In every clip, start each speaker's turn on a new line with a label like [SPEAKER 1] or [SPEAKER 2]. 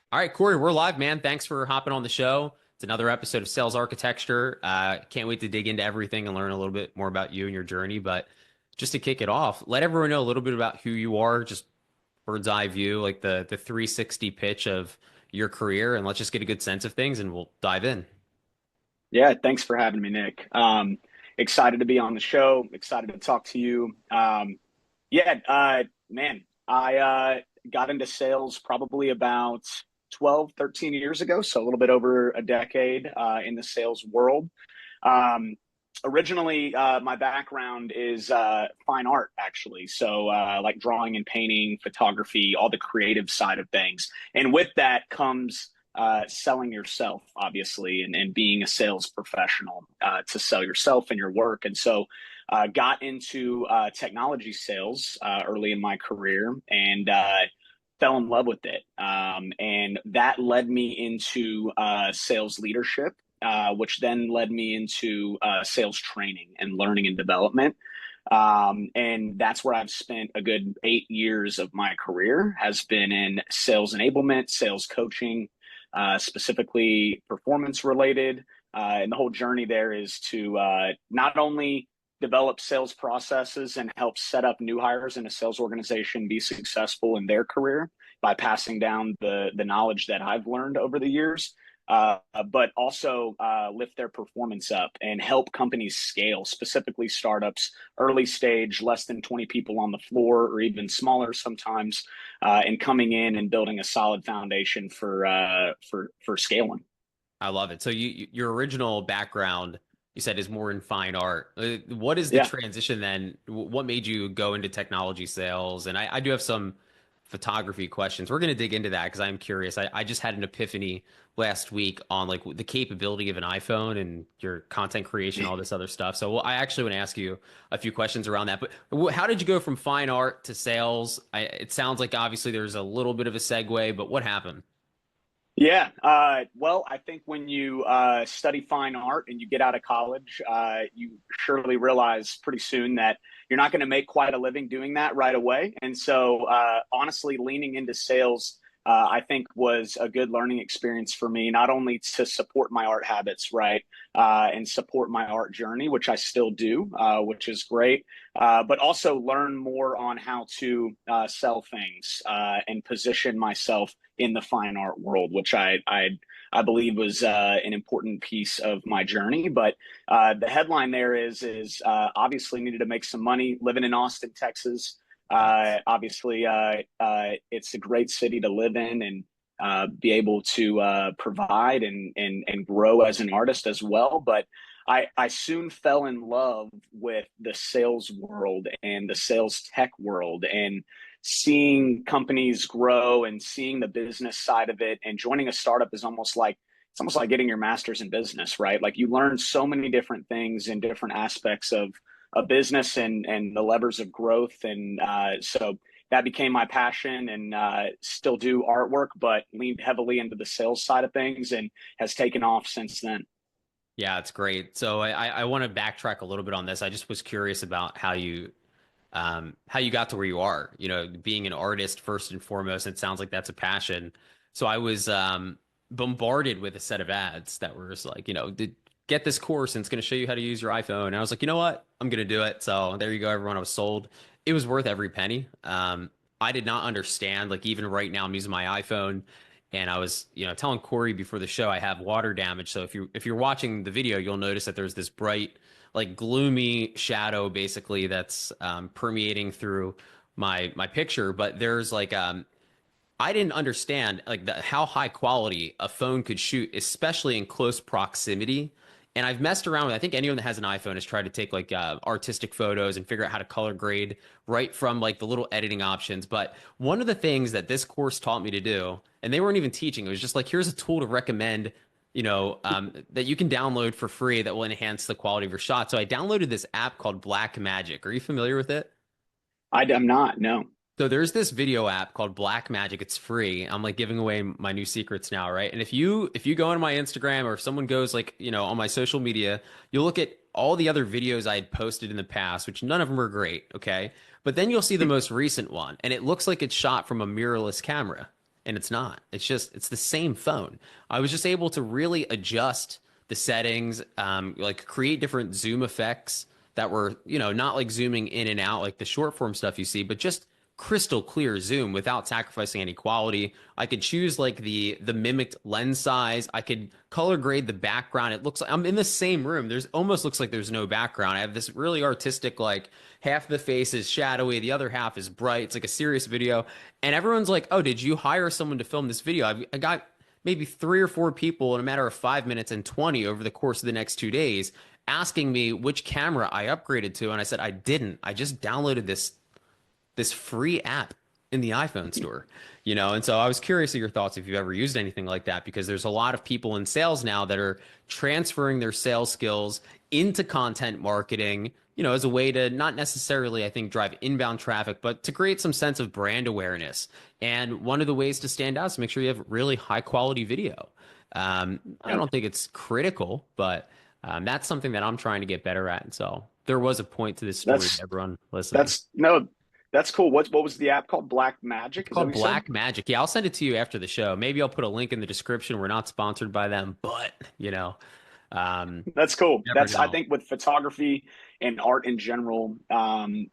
[SPEAKER 1] All right, Cory, we're live, man. Thanks for hopping on the show. It's another episode of Sales Architecture. Can't wait to dig into everything and learn a little bit more about you and your journey. But just to kick it off, let everyone know a little bit about who you are, just bird's eye view, like the 360 pitch of your career, and let's just get a good sense of things and we'll dive in.
[SPEAKER 2] Yeah, thanks for having me, Nick. Excited to be on the show. Excited to talk to you. Yeah, man, I got into sales probably about 12, 13 years ago, so a little bit over a decade in the sales world. Um, Originally, my background is fine art, actually. So, like drawing and painting, photography, all the creative side of things. And with that comes selling yourself, obviously, and being a sales professional to sell yourself and your work. And so, got into technology sales early in my career and fell in love with it. And that led me into sales leadership, which then led me into sales training and learning and development. And that's where I've spent a good 8 years of my career has been in sales enablement, sales coaching, specifically performance related. And the whole journey there is to not only develop sales processes and help set up new hires in a sales organization be successful in their career by passing down the knowledge that I've learned over the years, but also lift their performance up and help companies scale, specifically startups, early stage, less than 20 people on the floor, or even smaller sometimes, and coming in and building a solid foundation for scaling.
[SPEAKER 1] I love it. So your original background, you said, is more in fine art. What is the
[SPEAKER 2] Yeah.
[SPEAKER 1] transition then? What made you go into technology sales? And I do have some photography questions. We're going to dig into that because I'm curious. I just had an epiphany last week on like the capability of an iPhone and your content creation, all this other stuff. So I actually want to ask you a few questions around that. But how did you go from fine art to sales? It sounds like obviously there's a little bit of a segue, but what happened?
[SPEAKER 2] Yeah. Well, I think when you study fine art and you get out of college, you surely realize pretty soon that you're not going to make quite a living doing that right away. And so, honestly, leaning into sales, I think was a good learning experience for me, not only to support my art habits, right, and support my art journey, which I still do, which is great, but also learn more on how to sell things and position myself in the fine art world, which I believe was an important piece of my journey. But the headline there is obviously needed to make some money living in Austin, Texas.
[SPEAKER 1] Nice.
[SPEAKER 2] Obviously, it's a great city to live in and be able to provide and grow as an artist as well. But I soon fell in love with the sales world and the sales tech world and seeing companies grow and seeing the business side of it and joining a startup is almost like getting your master's in business, right? Like you learn so many different things in different aspects of a business and the levers of growth. And so that became my passion and still do artwork, but leaned heavily into the sales side of things and has taken off since then.
[SPEAKER 1] Yeah, it's great. So I want to backtrack a little bit on this. I just was curious about how you got to where you are. You know, being an artist first and foremost. It sounds like that's a passion. So I was bombarded with a set of ads that were just like, get this course and it's going to show you how to use your iPhone. And I was like, you know what? I'm going to do it. So there you go, everyone. I was sold. It was worth every penny. I did not understand. Like even right now, I'm using my iPhone. And I was, telling Cory before the show I have water damage. So if you're watching the video, you'll notice that there's this bright, like gloomy shadow basically that's permeating through my picture. But there's like I didn't understand like how high quality a phone could shoot, especially in close proximity. And I've messed around with. I think anyone that has an iPhone has tried to take like artistic photos and figure out how to color grade right from like the little editing options. But one of the things that this course taught me to do, and they weren't even teaching, it was just like here's a tool to recommend, that you can download for free that will enhance the quality of your shot. So I downloaded this app called Black Magic. Are you familiar with it?
[SPEAKER 2] I'm not, no.
[SPEAKER 1] So there's this video app called Black Magic. It's free. I'm like giving away my new secrets now, right? And if you go on my Instagram or if someone goes like, on my social media, you'll look at all the other videos I had posted in the past, which none of them are great, okay? But then you'll see the most recent one, and it looks like it's shot from a mirrorless camera. and it's not. It's the same phone. I was just able to really adjust the settings, like create different zoom effects that were, not like zooming in and out like the short form stuff you see, but just crystal clear zoom without sacrificing any quality. I could choose like the mimicked lens size. I could color grade the background. It looks like I'm in the same room. There's almost looks like there's no background. I have this really artistic, like half the face is shadowy, the other half is bright. It's like a serious video. And everyone's like, "Oh, did you hire someone to film this video?" I got maybe 3 or 4 people in a matter of 5 minutes and 20 over the course of the next 2 days asking me which camera I upgraded to. And I said, I didn't. I just downloaded this free app in the iPhone store, And so I was curious of your thoughts if you've ever used anything like that, because there's a lot of people in sales now that are transferring their sales skills into content marketing, as a way to not necessarily, I think, drive inbound traffic, but to create some sense of brand awareness. And one of the ways to stand out is to make sure you have really high quality video. I don't think it's critical, but that's something that I'm trying to get better at. And so there was a point to this story,
[SPEAKER 2] That's
[SPEAKER 1] everyone listening.
[SPEAKER 2] that's no, that's cool. What was the app called? Black Magic?
[SPEAKER 1] It's
[SPEAKER 2] Is that
[SPEAKER 1] called
[SPEAKER 2] what you said?
[SPEAKER 1] Black Magic. Yeah, I'll send it to you after the show. Maybe I'll put a link in the description. We're not sponsored by them, but
[SPEAKER 2] That's cool.
[SPEAKER 1] never
[SPEAKER 2] That's I
[SPEAKER 1] know.
[SPEAKER 2] think with photography and art in general,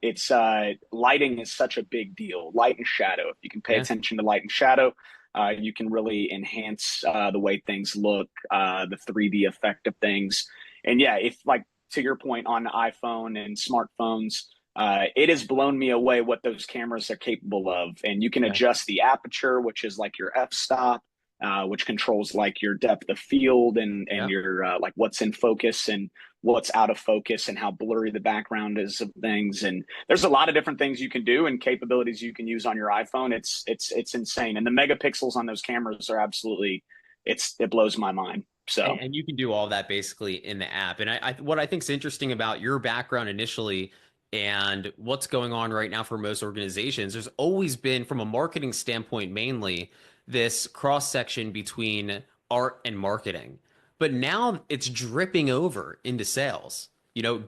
[SPEAKER 2] it's lighting is such a big deal. Light and shadow. If you can pay
[SPEAKER 1] Yeah.
[SPEAKER 2] attention to light and shadow, you can really enhance the way things look, the 3D effect of things. And yeah, if like to your point on iPhone and smartphones, it has blown me away what those cameras are capable of. And you can
[SPEAKER 1] Yeah.
[SPEAKER 2] adjust the aperture, which is like your f-stop, which controls like your depth of field and
[SPEAKER 1] Yeah.
[SPEAKER 2] your like what's in focus and what's out of focus and how blurry the background is of things. And there's a lot of different things you can do and capabilities you can use on your iPhone. It's insane. And the megapixels on those cameras are absolutely it blows my mind. So
[SPEAKER 1] And you can do all that basically in the app. And what I think is interesting about your background initially and what's going on right now for most organizations, there's always been, from a marketing standpoint mainly, this cross section between art and marketing. But now it's dripping over into sales.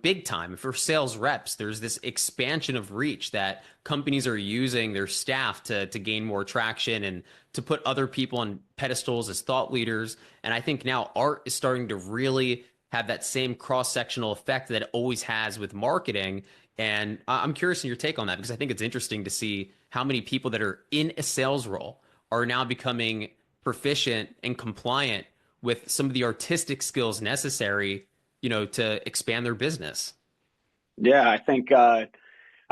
[SPEAKER 1] Big time. For sales reps, there's this expansion of reach that companies are using their staff to gain more traction and to put other people on pedestals as thought leaders. And I think now art is starting to really have that same cross-sectional effect that it always has with marketing. And I'm curious in your take on that, because I think it's interesting to see how many people that are in a sales role are now becoming proficient and compliant with some of the artistic skills necessary, to expand their business.
[SPEAKER 2] yeah, I think I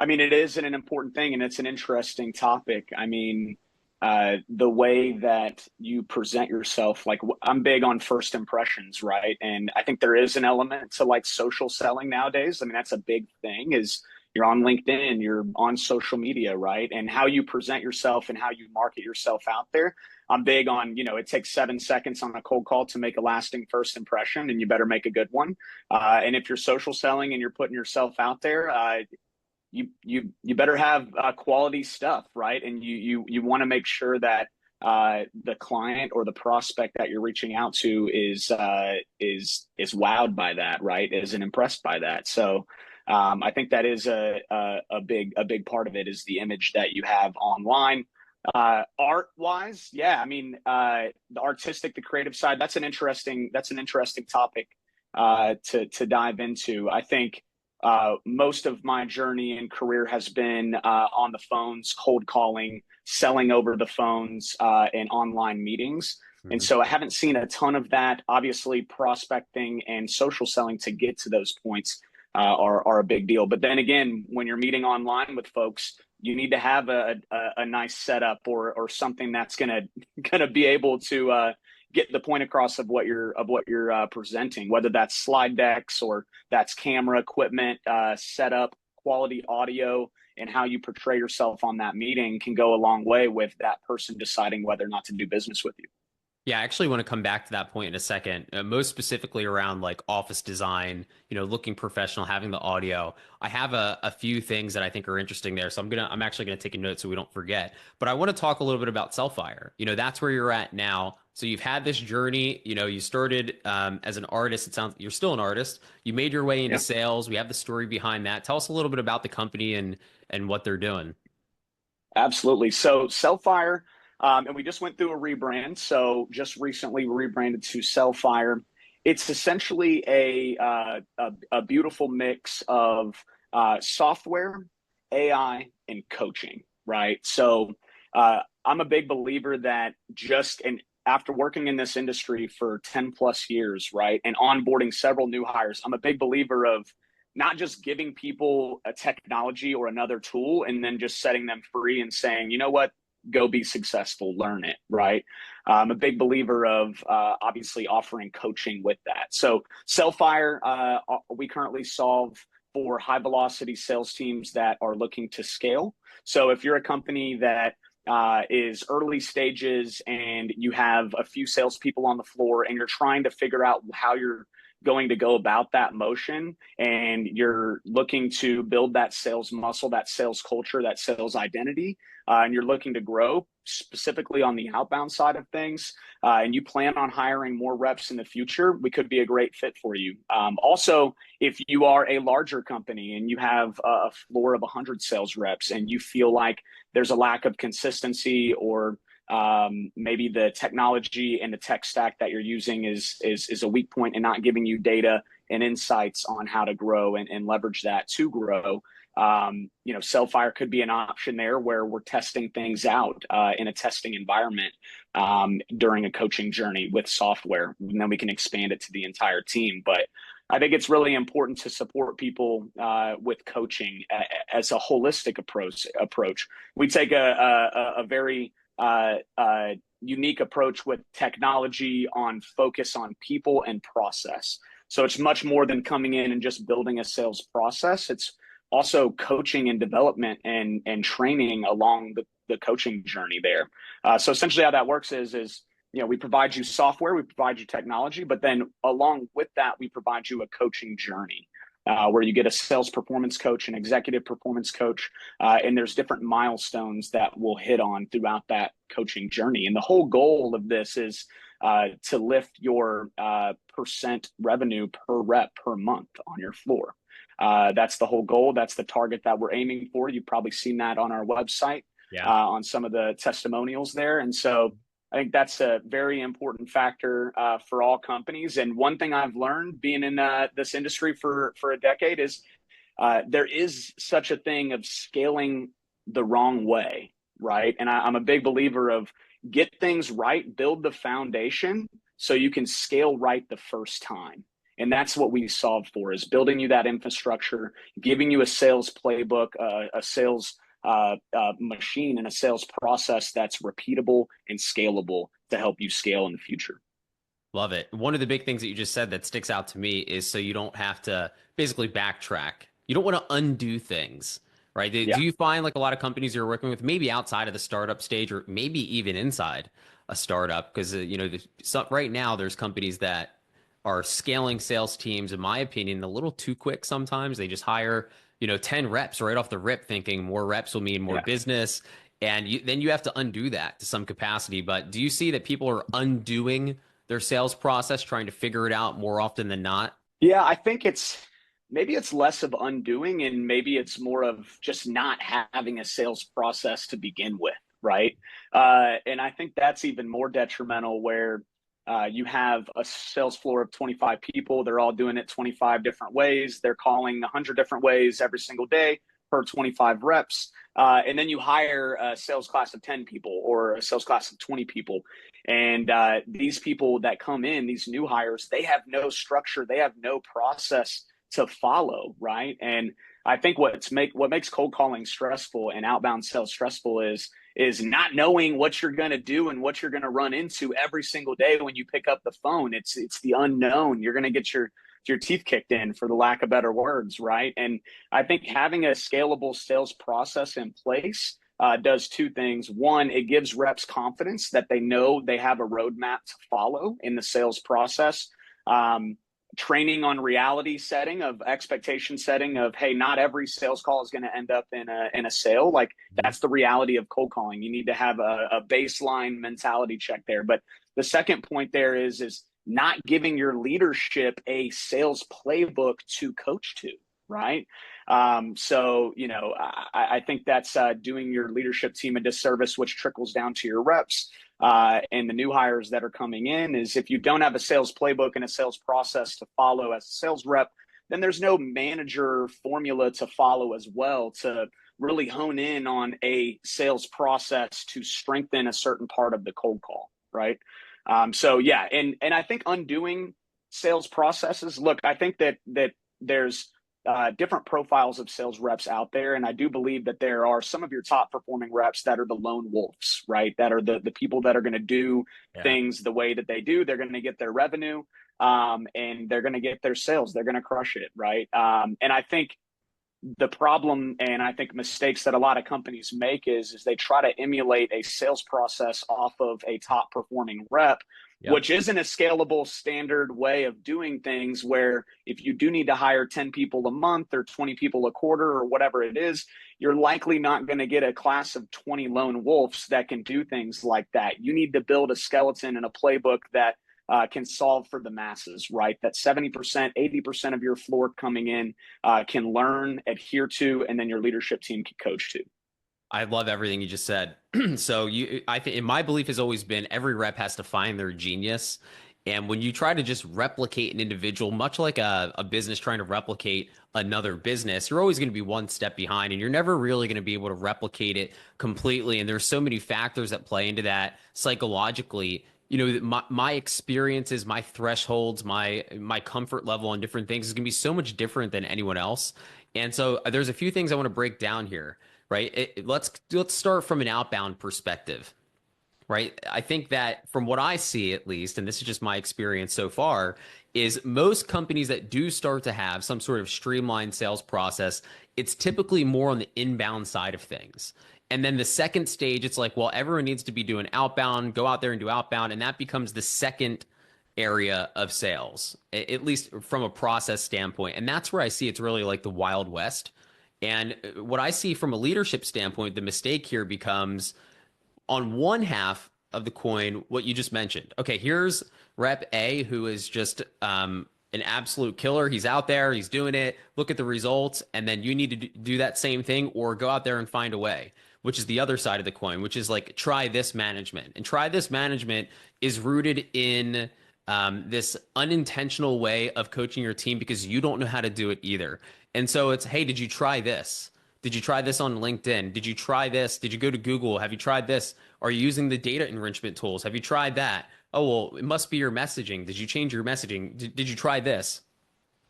[SPEAKER 2] mean, it is an important thing and it's an interesting topic. I mean, the way that you present yourself, like I'm big on first impressions, right? And I think there is an element to like social selling nowadays. I mean, that's a big thing is you're on LinkedIn, you're on social media, right? And how you present yourself and how you market yourself out there. I'm big on, it takes 7 seconds on a cold call to make a lasting first impression, and you better make a good one. And if you're social selling and you're putting yourself out there, you better have quality stuff, right? And you want to make sure that the client or the prospect that you're reaching out to is wowed by that, right? Isn't impressed by that. So I think that is a big part of it is the image that you have online. Art wise, yeah, I mean the artistic, the creative side. That's an interesting topic to dive into. I think most of my journey and career has been on the phones, cold calling, selling over the phones, and online meetings. And
[SPEAKER 1] Mhm.
[SPEAKER 2] so I haven't seen a ton of that. Obviously, prospecting and social selling to get to those points are a big deal. But then again, when you're meeting online with folks, you need to have a nice setup or something that's gonna be able to get the point across of what you're presenting, whether that's slide decks or that's camera equipment, setup, quality audio, and how you portray yourself on that meeting can go a long way with that person deciding whether or not to do business with you.
[SPEAKER 1] Yeah, I actually want to come back to that point in a second, most specifically around like office design, looking professional, having the audio. I have a few things that I think are interesting there. So I'm actually gonna take a note so we don't forget. But I want to talk a little bit about Cellfire. That's where you're at now. So you've had this journey, you started as an artist. It sounds you're still an artist. You made your way into
[SPEAKER 2] Yeah.
[SPEAKER 1] sales. We have the story behind that. Tell us a little bit about the company and what they're doing.
[SPEAKER 2] Absolutely. So Cellfire, And we just went through a rebrand. So just recently rebranded to Cellfire. It's essentially a beautiful mix of software, AI, and coaching, right? So I'm a big believer that and after working in this industry for 10 plus years, right, and onboarding several new hires, I'm a big believer of not just giving people a technology or another tool and then just setting them free and saying, you know what, go be successful, learn it, right? I'm a big believer of obviously offering coaching with that. So Cellfire, we currently solve for high velocity sales teams that are looking to scale. So if you're a company that is early stages and you have a few salespeople on the floor and you're trying to figure out how you're going to go about that motion, and you're looking to build that sales muscle, that sales culture, that sales identity, and you're looking to grow specifically on the outbound side of things, and you plan on hiring more reps in the future, we could be a great fit for you. Also, if you are a larger company and you have a floor of 100 sales reps and you feel like there's a lack of consistency, or maybe the technology and the tech stack that you're using is a weak point and not giving you data and insights on how to grow and leverage that to grow. Cellfire could be an option there, where we're testing things out in a testing environment during a coaching journey with software, and then we can expand it to the entire team. But I think it's really important to support people with coaching as a holistic approach. We take a very unique approach with technology on focus on people and process. So it's much more than coming in and just building a sales process. It's also coaching and development and training along the coaching journey there. So essentially how that works is we provide you software, we provide you technology, but then along with that, we provide you a coaching journey. Where you get a sales performance coach, an executive performance coach, and there's different milestones that we'll hit on throughout that coaching journey. And the whole goal of this is to lift your percent revenue per rep per month on your floor. That's the whole goal. That's the target that we're aiming for. You've probably seen that on our website, on some of the testimonials there. And so I think that's a very important factor for all companies. And one thing I've learned being in this industry for a decade is there is such a thing of scaling the wrong way, right? And I'm a big believer of get things right, build the foundation so you can scale right the first time. And that's what we solve for, is building you that infrastructure, giving you a sales playbook, a sales machine and a sales process that's repeatable and scalable to help you scale in the future.
[SPEAKER 1] Love it. One of the big things that you just said that sticks out to me is so you don't have to basically backtrack. You don't want to undo things, right? Do you find like a lot of companies you're working with, maybe outside of the startup stage or maybe even inside a startup? Because, right now there's companies that are scaling sales teams, in my opinion, a little too quick sometimes. They just hire 10 reps right off the rip, thinking more reps will mean more business. And then you have to undo that to some capacity. But do you see that people are undoing their sales process, trying to figure it out more often than not?
[SPEAKER 2] Yeah, I think maybe it's less of undoing, and maybe it's more of just not having a sales process to begin with, right? And I think that's even more detrimental, where you have a sales floor of 25 people. They're all doing it 25 different ways. They're calling 100 different ways every single day per 25 reps. And then you hire a sales class of 10 people or a sales class of 20 people. And these people that come in, these new hires, they have no structure. They have no process to follow, right? And I think what makes cold calling stressful and outbound sales stressful is not knowing what you're going to do and what you're going to run into every single day when you pick up the phone. It's the unknown. You're going to get your teeth kicked in, for the lack of better words, right? And I think having a scalable sales process in place does two things. One, it gives reps confidence that they know they have a roadmap to follow in the sales process. Training on reality setting, of expectation setting of, hey, not every sales call is going to end up in a sale. Like, that's the reality of cold calling. You need to have a baseline mentality check there. But the second point there is not giving your leadership a sales playbook to coach to, right? So, I think that's doing your leadership team a disservice, which trickles down to your reps. And the new hires that are coming in is if you don't have a sales playbook and a sales process to follow as a sales rep, then there's no manager formula to follow as well to really hone in on a sales process to strengthen a certain part of the cold call, right? So yeah, and I think undoing sales processes. Look, I think that there's different profiles of sales reps out there, and I do believe that there are some of your top performing reps that are the lone wolves, right? That are the people that are going to do
[SPEAKER 1] Yeah.
[SPEAKER 2] things the way that they do. They're going to get their revenue, and they're going to get their sales. They're going to crush it, right? And I think the problem and I think mistakes that a lot of companies make is they try to emulate a sales process off of a top performing rep,
[SPEAKER 1] Yep.
[SPEAKER 2] which isn't a scalable standard way of doing things, where if you do need to hire 10 people a month or 20 people a quarter or whatever it is, you're likely not going to get a class of 20 lone wolves that can do things like that. You need to build a skeleton and a playbook that can solve for the masses, right? That 70%, 80% of your floor coming in can learn, adhere to, and then your leadership team can coach to.
[SPEAKER 1] I love everything you just said. So I think, my belief has always been every rep has to find their genius. And when you try to just replicate an individual, much like a business trying to replicate another business, you're always going to be one step behind and you're never really going to be able to replicate it completely. And there's so many factors that play into that psychologically. My experiences, my thresholds, my comfort level on different things is going to be so much different than anyone else. And so there's a few things I want to break down here, right? Let's start from an outbound perspective, right? I think that from what I see, at least, and this is just my experience so far, is most companies that do start to have some sort of streamlined sales process, it's typically more on the inbound side of things. And then the second stage, it's like, well, everyone needs to be doing outbound, go out there and do outbound. And that becomes the second area of sales, at least from a process standpoint. And that's where I see it's really like the Wild West. And what I see from a leadership standpoint, the mistake here becomes on one half of the coin, what you just mentioned. Okay, here's rep A, who is just an absolute killer. He's out there, he's doing it. Look at the results. And then you need to do that same thing or go out there and find a way, which is the other side of the coin, which is like try this management. And try this management is rooted in this unintentional way of coaching your team because you don't know how to do it either. And so it's, hey, did you try this? Did you try this on LinkedIn? Did you try this? Did you go to Google? Have you tried this? Are you using the data enrichment tools? Have you tried that? Oh, well, it must be your messaging. Did you change your messaging? Did you try this?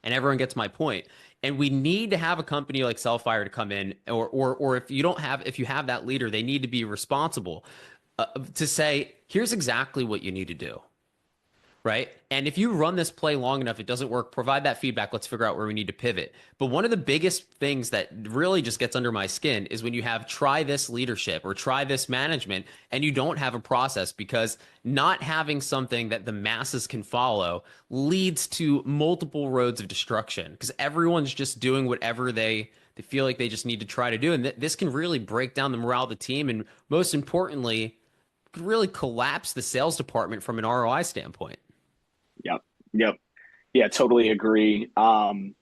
[SPEAKER 1] And everyone gets my point. And we need to have a company like Cellfire to come in, or if you have that leader, they need to be responsible to say, here's exactly what you need to do. Right. And if you run this play long enough, it doesn't work, provide that feedback. Let's figure out where we need to pivot. But one of the biggest things that really just gets under my skin is when you have try this leadership or try this management and you don't have a process, because not having something that the masses can follow leads to multiple roads of destruction because everyone's just doing whatever they feel like they just need to try to do. And this can really break down the morale of the team. And most importantly, could really collapse the sales department from an ROI standpoint.
[SPEAKER 2] Yep. Yep. Yeah, totally agree. I'm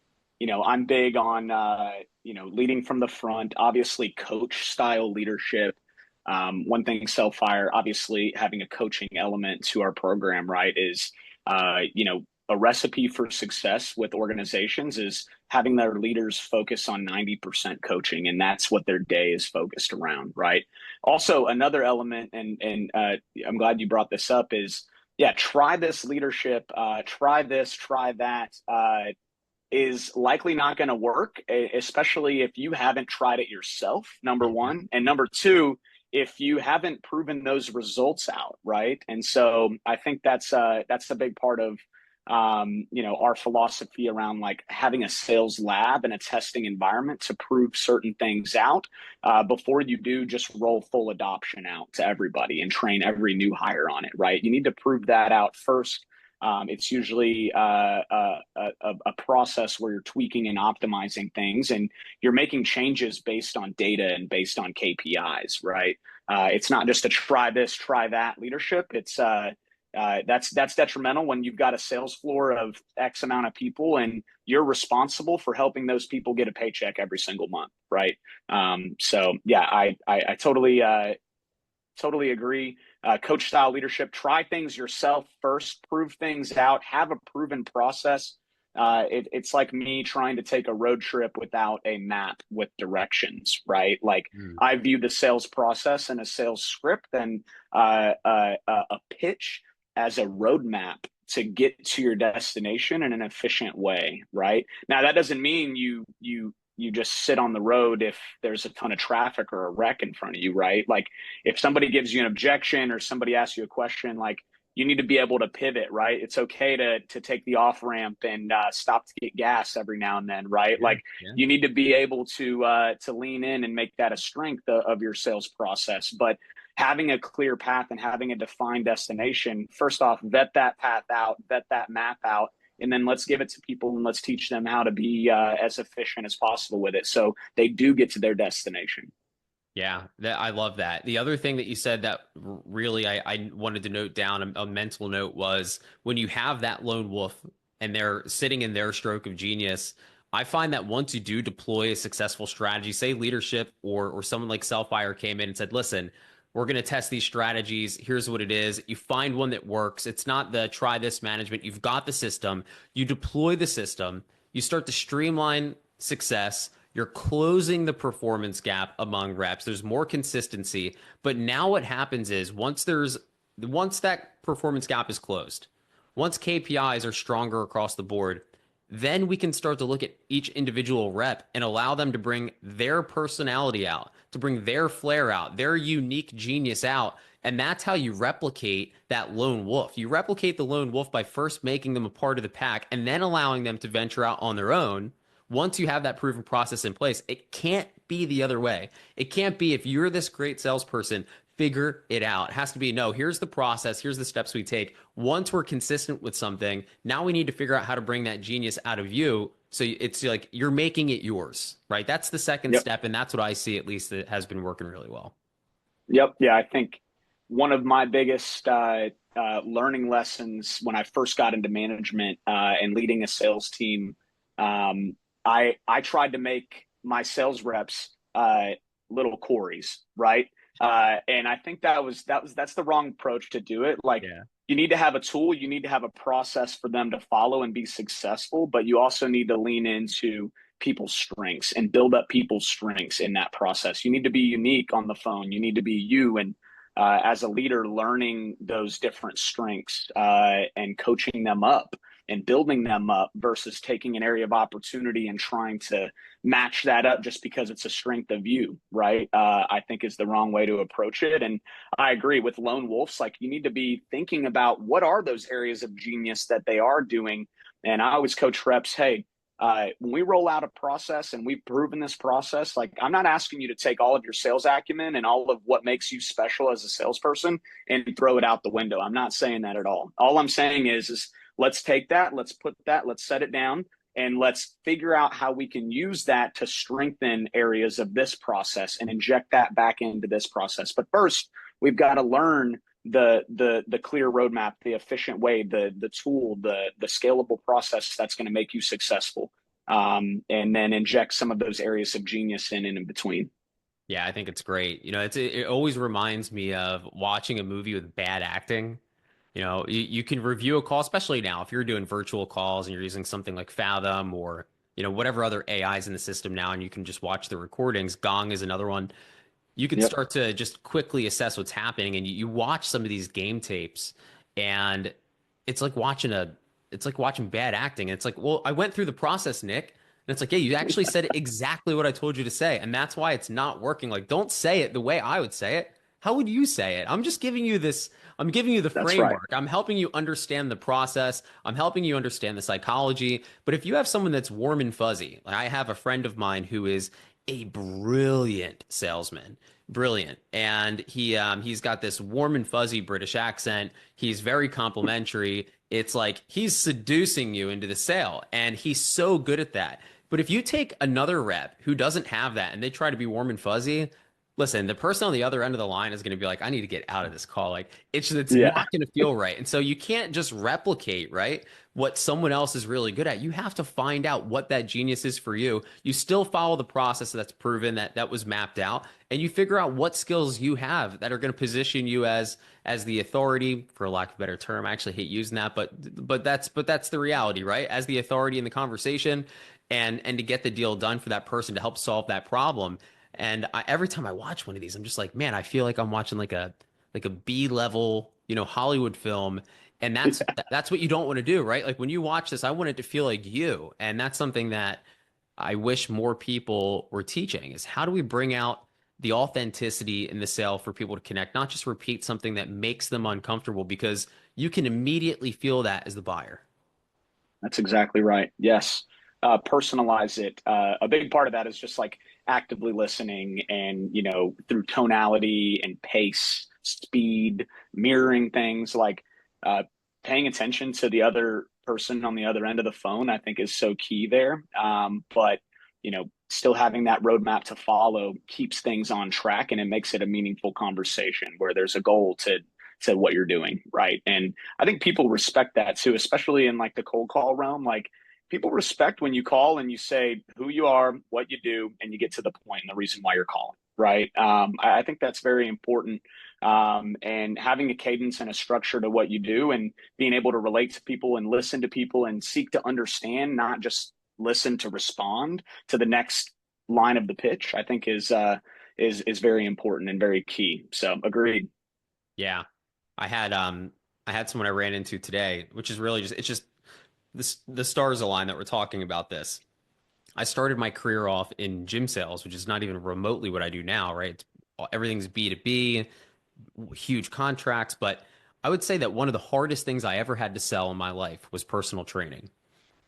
[SPEAKER 2] big on, leading from the front, obviously coach style leadership. One thing, Cellfire, obviously having a coaching element to our program, right, is, a recipe for success with organizations is having their leaders focus on 90% coaching. And that's what their day is focused around, right? Also, another element, and I'm glad you brought this up, is yeah, try this leadership, try this, try that, is likely not going to work, especially if you haven't tried it yourself, number one. And number two, if you haven't proven those results out, right? And so I think that's a big part of our philosophy around like having a sales lab and a testing environment to prove certain things out before you do just roll full adoption out to everybody and train every new hire on it, right? You need to prove that out first. It's usually a process where you're tweaking and optimizing things, and you're making changes based on data and based on KPIs, right? It's not just a try this, try that leadership. It's that's detrimental when you've got a sales floor of X amount of people and you're responsible for helping those people get a paycheck every single month, right? So yeah, I totally agree. Coach style leadership, try things yourself first, prove things out, have a proven process. It's like me trying to take a road trip without a map with directions, right? Like
[SPEAKER 1] Mm.
[SPEAKER 2] I view the sales process and a sales script and a pitch as a roadmap to get to your destination in an efficient way, right? Now that doesn't mean you just sit on the road if there's a ton of traffic or a wreck in front of you, right? Like if somebody gives you an objection or somebody asks you a question, like you need to be able to pivot, right? It's okay to take the off ramp and stop to get gas every now and then, right?
[SPEAKER 1] Yeah.
[SPEAKER 2] Like
[SPEAKER 1] Yeah.
[SPEAKER 2] you need to be able to lean in and make that a strength of your sales process. But having a clear path and having a defined destination, first off, vet that path out, vet that map out, and then let's give it to people and let's teach them how to be as efficient as possible with it so they do get to their destination.
[SPEAKER 1] Yeah, I love that. The other thing that you said that really I wanted to note down a mental note was when you have that lone wolf and they're sitting in their stroke of genius, I find that once you do deploy a successful strategy, say leadership or someone like Cellfire came in and said, listen, we're going to test these strategies. Here's what it is. You find one that works. It's not the try this management. You've got the system. You deploy the system. You start to streamline success. You're closing the performance gap among reps. There's more consistency. But now what happens is once that performance gap is closed, once KPIs are stronger across the board, then we can start to look at each individual rep and allow them to bring their personality out, to bring their flair out, their unique genius out. And that's how you replicate that lone wolf. You replicate the lone wolf by first making them a part of the pack and then allowing them to venture out on their own. Once you have that proven process in place, it can't be the other way. It can't be if you're this great salesperson, figure it out. It has to be no, here's the process, here's the steps we take. Once we're consistent with something, now we need to figure out how to bring that genius out of you. So it's like you're making it yours, right? That's the second
[SPEAKER 2] Yep.
[SPEAKER 1] step. And that's what I see, at least, that has been working really well.
[SPEAKER 2] Yep. Yeah. I think one of my biggest learning lessons when I first got into management and leading a sales team, I tried to make my sales reps little Corys, right? And I think that's the wrong approach to do it. Like
[SPEAKER 1] Yeah.
[SPEAKER 2] you need to have a tool, you need to have a process for them to follow and be successful, but you also need to lean into people's strengths and build up people's strengths in that process. You need to be unique on the phone. You need to be you and as a leader, learning those different strengths and coaching them up and building them up versus taking an area of opportunity and trying to match that up just because it's a strength of you, right? I think is the wrong way to approach it. And I agree with lone wolves. Like you need to be thinking about what are those areas of genius that they are doing. And I always coach reps, hey, when we roll out a process and we've proven this process, like I'm not asking you to take all of your sales acumen and all of what makes you special as a salesperson and throw it out the window. I'm not saying that at all. All I'm saying is let's take that, let's put that, let's set it down, and let's figure out how we can use that to strengthen areas of this process and inject that back into this process. But first, we've got to learn the clear roadmap, the efficient way, the tool, the scalable process that's going to make you successful, and then inject some of those areas of genius in and in between.
[SPEAKER 1] Yeah, I think it's great. It always reminds me of watching a movie with bad acting. You can review a call, especially now, if you're doing virtual calls and you're using something like Fathom or, whatever other AIs in the system now, and you can just watch the recordings. Gong is another one. You can
[SPEAKER 2] Yep.
[SPEAKER 1] start to just quickly assess what's happening, and you watch some of these game tapes, and it's like watching bad acting. It's like, well, I went through the process, Nick. And it's like, yeah, you actually said exactly what I told you to say. And that's why it's not working. Like, don't say it the way I would say it. How would you say it? I'm just giving you this, I'm giving you the
[SPEAKER 2] That's right.
[SPEAKER 1] framework. I'm helping you understand the process. I'm helping you understand the psychology. But if you have someone that's warm and fuzzy, like I have a friend of mine who is a brilliant salesman, brilliant, and he's got this warm and fuzzy British accent. He's very complimentary. It's like he's seducing you into the sale, and he's so good at that. But if you take another rep who doesn't have that and they try to be warm and fuzzy, listen, the person on the other end of the line is going to be like, I need to get out of this call. Like it's
[SPEAKER 2] Yeah.
[SPEAKER 1] not going to feel right. And so you can't just replicate, right? What someone else is really good at. You have to find out what that genius is for you. You still follow the process that's proven that was mapped out, and you figure out what skills you have that are going to position you as the authority, for lack of a better term. I actually hate using that, but that's the reality, right? As the authority in the conversation, and to get the deal done for that person to help solve that problem. And every time I watch one of these, I'm just like, man, I feel like I'm watching like a B level, Hollywood film. And that's what you don't want to do, right? Like when you watch this, I want it to feel like you. And that's something that I wish more people were teaching is how do we bring out the authenticity in the sale for people to connect, not just repeat something that makes them uncomfortable because you can immediately feel that as the buyer.
[SPEAKER 2] That's exactly right. Yes. Personalize it. A big part of that is just like actively listening and, through tonality and pace, speed, mirroring things like uh, paying attention to the other person on the other end of the phone, I think is so key there. But, still having that roadmap to follow keeps things on track and it makes it a meaningful conversation where there's a goal to what you're doing, right? And I think people respect that too, especially in like the cold call realm. Like people respect when you call and you say who you are, what you do, and you get to the point and the reason why you're calling, right? I think that's very important. And having a cadence and a structure to what you do and being able to relate to people and listen to people and seek to understand, not just listen to respond to the next line of the pitch, I think is very important and very key. So agreed.
[SPEAKER 1] Yeah. I had I had someone I ran into today, which is really just it's just this the stars align that we're talking about this. I started my career off in gym sales, which is not even remotely what I do now, right? Everything's B2B, huge contracts, but I would say that one of the hardest things I ever had to sell in my life was personal training.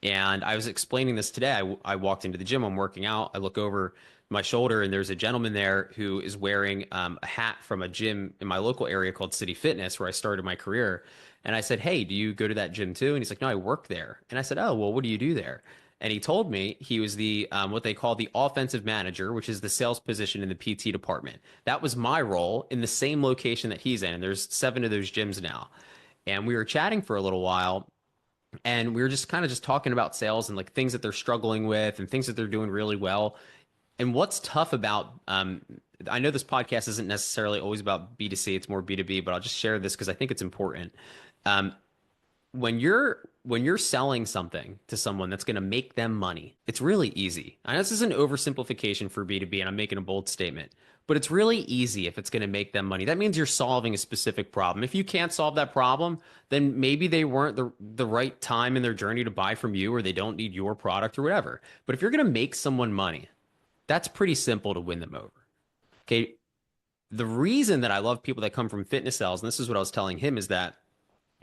[SPEAKER 1] And I was explaining this today. I walked into the gym, I'm working out. I look over my shoulder, and there's a gentleman there who is wearing a hat from a gym in my local area called City Fitness, where I started my career. And I said, hey, do you go to that gym too? And he's like, no, I work there. And I said, oh, well, what do you do there? And he told me he was the what they call the offensive manager, which is the sales position in the PT department. That was my role in the same location that he's in. And there's 7 of those gyms now. And we were chatting for a little while, and we were just kind of just talking about sales and like things that they're struggling with and things that they're doing really well. And what's tough about I know this podcast isn't necessarily always about B2C, it's more B2B, but I'll just share this because I think it's important. Um, when you're selling something to someone that's going to make them money, it's really easy. I know this is an oversimplification for B2B, and I'm making a bold statement, but it's really easy if it's going to make them money. That means you're solving a specific problem. If you can't solve that problem, then maybe they weren't the right time in their journey to buy from you, or they don't need your product or whatever. But if you're going to make someone money, that's pretty simple to win them over. Okay. The reason that I love people that come from fitness sales, and this is what I was telling him, is that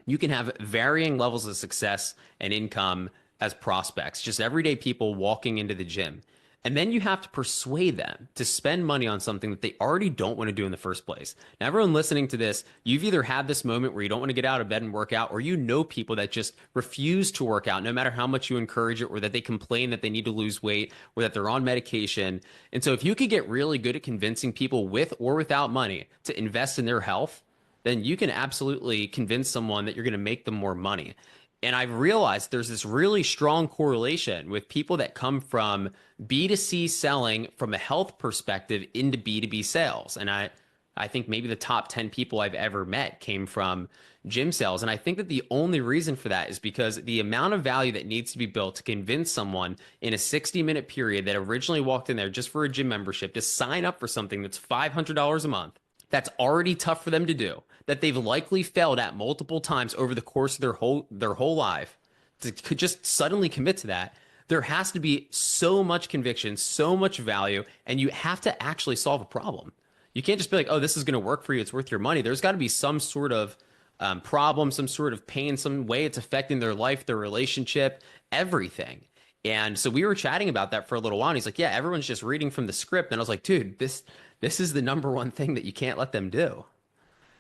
[SPEAKER 1] you can have varying levels of success and income as prospects, just everyday people walking into the gym. And then you have to persuade them to spend money on something that they already don't want to do in the first place. Now, everyone listening to this, you've either had this moment where you don't want to get out of bed and work out, or you know people that just refuse to work out no matter how much you encourage it, or that they complain that they need to lose weight, or that they're on medication. And so if you could get really good at convincing people with or without money to invest in their health, then you can absolutely convince someone that you're going to make them more money. And I've realized there's this really strong correlation with people that come from B2C selling from a health perspective into B2B sales. And I think maybe the top 10 people I've ever met came from gym sales. And I think that the only reason for that is because the amount of value that needs to be built to convince someone in a 60-minute period that originally walked in there just for a gym membership to sign up for something that's $500 a month, that's already tough for them to do, that they've likely failed at multiple times over the course of their whole life, to just suddenly commit to that. There has to be so much conviction, so much value, and you have to actually solve a problem. You can't just be like, oh, this is going to work for you, it's worth your money. There's got to be some sort of problem, some sort of pain, some way it's affecting their life, their relationship, everything. And so we were chatting about that for a little while. And he's like, yeah, everyone's just reading from the script. And I was like, dude, this is the number one thing that you can't let them do.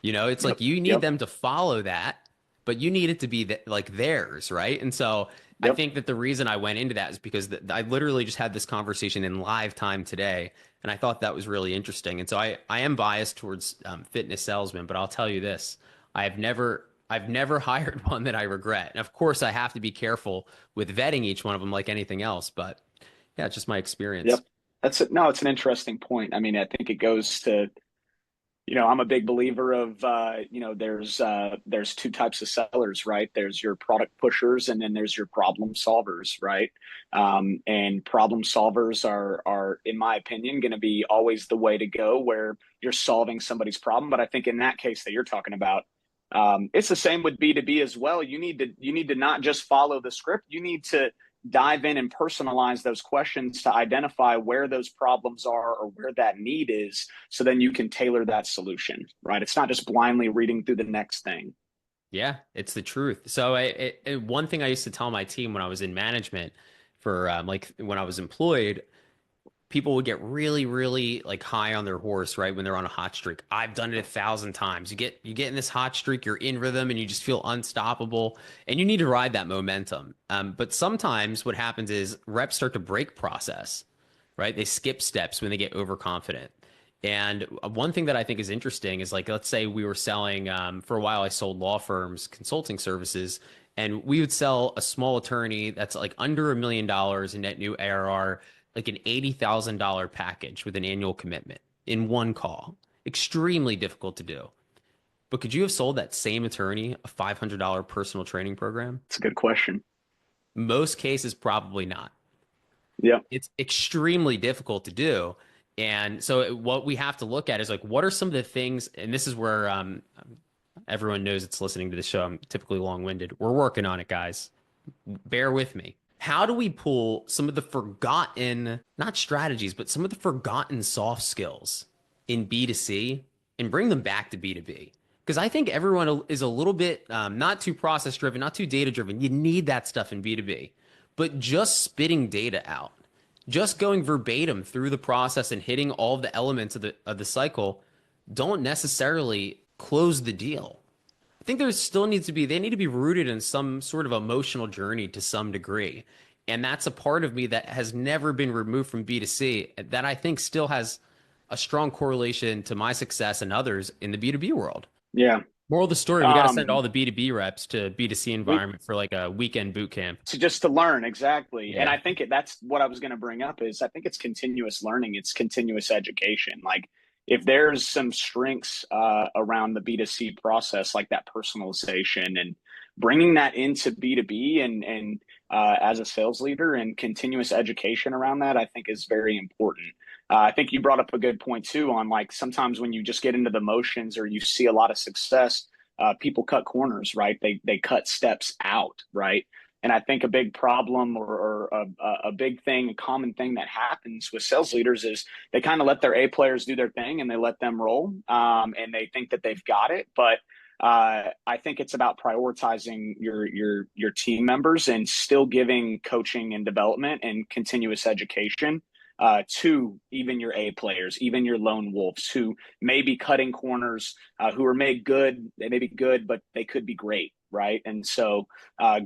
[SPEAKER 1] It's
[SPEAKER 2] Yep.
[SPEAKER 1] like you need
[SPEAKER 2] Yep.
[SPEAKER 1] them to follow that, but you need it to be like theirs, right? And so I
[SPEAKER 2] Yep.
[SPEAKER 1] think that the reason I went into that is because I literally just had this conversation in live time today. And I thought that was really interesting. And so I am biased towards fitness salesmen, but I'll tell you this, I've never hired one that I regret. And of course, I have to be careful with vetting each one of them like anything else. But yeah, it's just my experience.
[SPEAKER 2] Yep. No, it's an interesting point. I mean, I think it goes to, I'm a big believer of, there's two types of sellers, right? There's your product pushers, and then there's your problem solvers, right? And problem solvers are, in my opinion, going to be always the way to go, where you're solving somebody's problem. But I think in that case that you're talking about, it's the same with B2B as well. You need to not just follow the script. You need to dive in and personalize those questions to identify where those problems are or where that need is, so then you can tailor that solution, right? It's not just blindly reading through the next thing.
[SPEAKER 1] Yeah, it's the truth. So one thing I used to tell my team when I was in management for like when I was employed, people would get really, really like high on their horse, right? When they're on a hot streak. I've done it 1,000 times. You get in this hot streak, you're in rhythm and you just feel unstoppable and you need to ride that momentum. But sometimes what happens is reps start to break process, right? They skip steps when they get overconfident. And one thing that I think is interesting is like, let's say we were selling, for a while, I sold law firms consulting services, and we would sell a small attorney that's like under $1 million in net new ARR, like an $80,000 package with an annual commitment in one call. Extremely difficult to do. But could you have sold that same attorney a $500 personal training program?
[SPEAKER 2] It's a good question.
[SPEAKER 1] Most cases, probably not.
[SPEAKER 2] Yep.
[SPEAKER 1] It's extremely difficult to do. And so what we have to look at is like, what are some of the things, and this is where everyone knows it's listening to the show. I'm typically long-winded. We're working on it, guys. Bear with me. How do we pull some of the forgotten, not strategies, but some of the forgotten soft skills in B2C and bring them back to B2B? Because I think everyone is a little bit not too process driven, not too data driven. You need that stuff in B2B, but just spitting data out, just going verbatim through the process and hitting all of the elements of the cycle don't necessarily close the deal. I think there still needs to be, they need to be rooted in some sort of emotional journey to some degree. And that's a part of me that has never been removed from B2C that I think still has a strong correlation to my success and others in the B2B world.
[SPEAKER 2] Yeah.
[SPEAKER 1] Moral of the story, we got to send all the B2B reps to B2C
[SPEAKER 2] We
[SPEAKER 1] environment for like a weekend boot camp.
[SPEAKER 2] to just to learn exactly. And
[SPEAKER 1] Yeah.
[SPEAKER 2] I think that's what I was going to bring up is I think it's continuous learning. It's continuous education. Like if there's some strengths around the B2C process, like that personalization and bringing that into B2B and as a sales leader and continuous education around that, I think is very important. I think you brought up a good point too on like sometimes when you just get into the motions or you see a lot of success, people cut corners, right? They cut steps out, right? And I think a big problem or a big thing, a common thing that happens with sales leaders is they kind of let their A players do their thing and they let them roll, and they think that they've got it. But I think it's about prioritizing your team members and still giving coaching and development and continuous education to even your A players, even your lone wolves who may be cutting corners, who are made good. They may be good, but they could be great, right? And so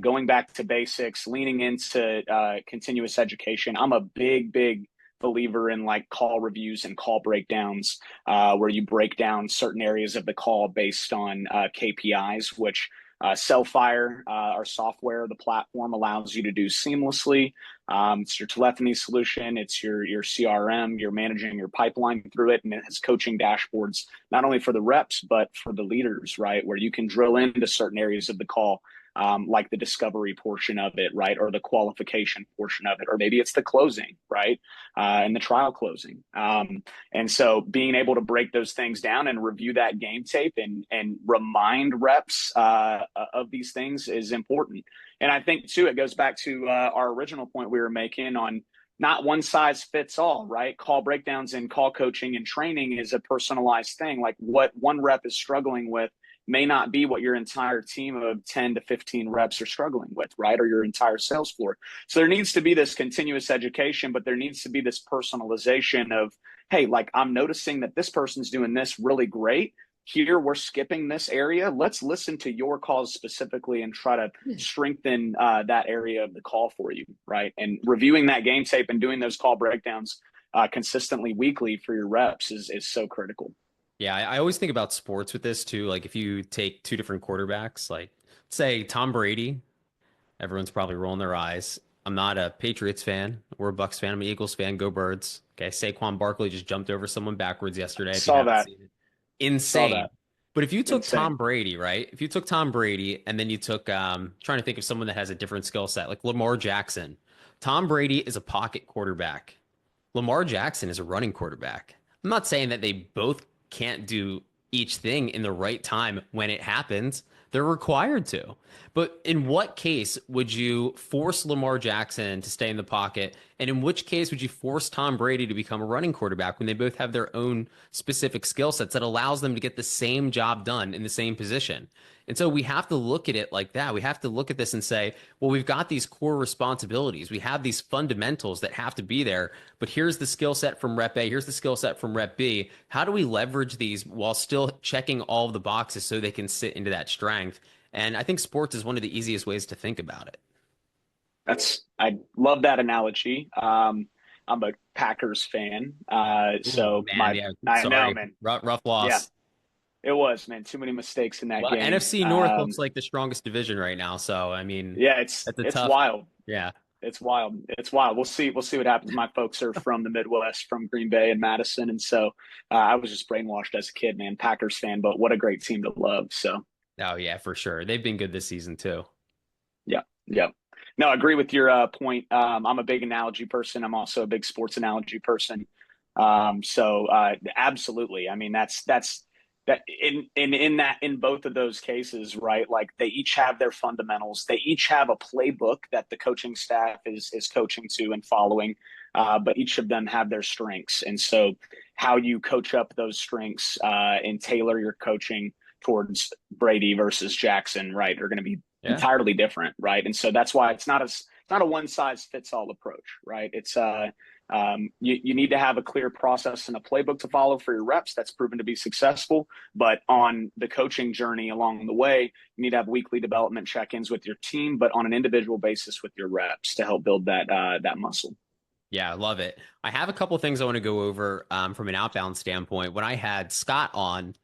[SPEAKER 2] going back to basics, leaning into continuous education. I'm a big believer in like call reviews and call breakdowns, where you break down certain areas of the call based on KPIs, which Cellfire, our software, the platform allows you to do seamlessly. It's your telephony solution. It's your CRM. You're managing your pipeline through it, and it has coaching dashboards not only for the reps but for the leaders, right? Where you can drill into certain areas of the call, like the discovery portion of it, right, or the qualification portion of it, or maybe it's the closing, right, and the trial closing. And so, being able to break those things down and review that game tape and remind reps of these things is important. And I think, too, it goes back to our original point we were making on not one size fits all, right? Call breakdowns and call coaching and training is a personalized thing. Like what one rep is struggling with may not be what your entire team of 10 to 15 reps are struggling with, right? Or your entire sales floor. So there needs to be this continuous education, but there needs to be this personalization of, hey, like I'm noticing that this person's doing this really great. Here, we're skipping this area. Let's listen to your calls specifically and try to strengthen that area of the call for you, right? And reviewing that game tape and doing those call breakdowns consistently weekly for your reps is so critical.
[SPEAKER 1] Yeah, I always think about sports with this too. Like if you take two different quarterbacks, like say Tom Brady, everyone's probably rolling their eyes. I'm not a Patriots fan or a Bucks fan. I'm an Eagles fan. Go Birds. Okay, Saquon Barkley just jumped over someone backwards yesterday. If you
[SPEAKER 2] Saw
[SPEAKER 1] haven't
[SPEAKER 2] that.
[SPEAKER 1] seen it,
[SPEAKER 2] Saw
[SPEAKER 1] insane.
[SPEAKER 2] that.
[SPEAKER 1] But if you took
[SPEAKER 2] Insane.
[SPEAKER 1] Tom Brady, right? If you took Tom Brady and then you took, trying to think of someone that has a different skill set, like Lamar Jackson. Tom Brady is a pocket quarterback. Lamar Jackson is a running quarterback. I'm not saying that they both can't do each thing in the right time when it happens. They're required to. But in what case would you force Lamar Jackson to stay in the pocket? And in which case would you force Tom Brady to become a running quarterback when they both have their own specific skill sets that allows them to get the same job done in the same position? And so we have to look at it like that. We have to look at this and say, well, we've got these core responsibilities. We have these fundamentals that have to be there, but here's the skill set from rep A, here's the skill set from rep B. How do we leverage these while still checking all of the boxes so they can sit into that strength? And I think sports is one of the easiest ways to think about it.
[SPEAKER 2] I love that analogy. I'm a Packers fan.
[SPEAKER 1] Ooh,
[SPEAKER 2] So
[SPEAKER 1] man, yeah,
[SPEAKER 2] I know,
[SPEAKER 1] sorry.
[SPEAKER 2] man.
[SPEAKER 1] Rough
[SPEAKER 2] Yeah,
[SPEAKER 1] loss.
[SPEAKER 2] it was, man. Too many mistakes in that
[SPEAKER 1] Well,
[SPEAKER 2] game.
[SPEAKER 1] NFC North looks like the strongest division right now. So, I mean,
[SPEAKER 2] Yeah,
[SPEAKER 1] that's a
[SPEAKER 2] it's
[SPEAKER 1] tough,
[SPEAKER 2] wild.
[SPEAKER 1] yeah.
[SPEAKER 2] It's wild. It's wild. We'll see what happens. My folks are from the Midwest, from Green Bay and Madison, and so I was just brainwashed as a kid, man. Packers fan, but what a great team to love. So
[SPEAKER 1] Oh, yeah, for sure. They've been good this season too.
[SPEAKER 2] yeah, yeah. No, I agree with your point. I'm a big analogy person. I'm also a big sports analogy person. Absolutely. I mean, that's that in both of those cases, right? Like they each have their fundamentals. They each have a playbook that the coaching staff is coaching to and following. But each of them have their strengths, and so how you coach up those strengths and tailor your coaching towards Brady versus Jackson, right, are going to be
[SPEAKER 1] Yeah.
[SPEAKER 2] entirely different, right? And so that's why it's not a one size fits all approach, right? You need to have a clear process and a playbook to follow for your reps that's proven to be successful. But on the coaching journey along the way, you need to have weekly development check-ins with your team, but on an individual basis with your reps to help build that muscle.
[SPEAKER 1] Yeah, I love it. I have a couple things I want to go over from an outbound standpoint. When I had Scott on,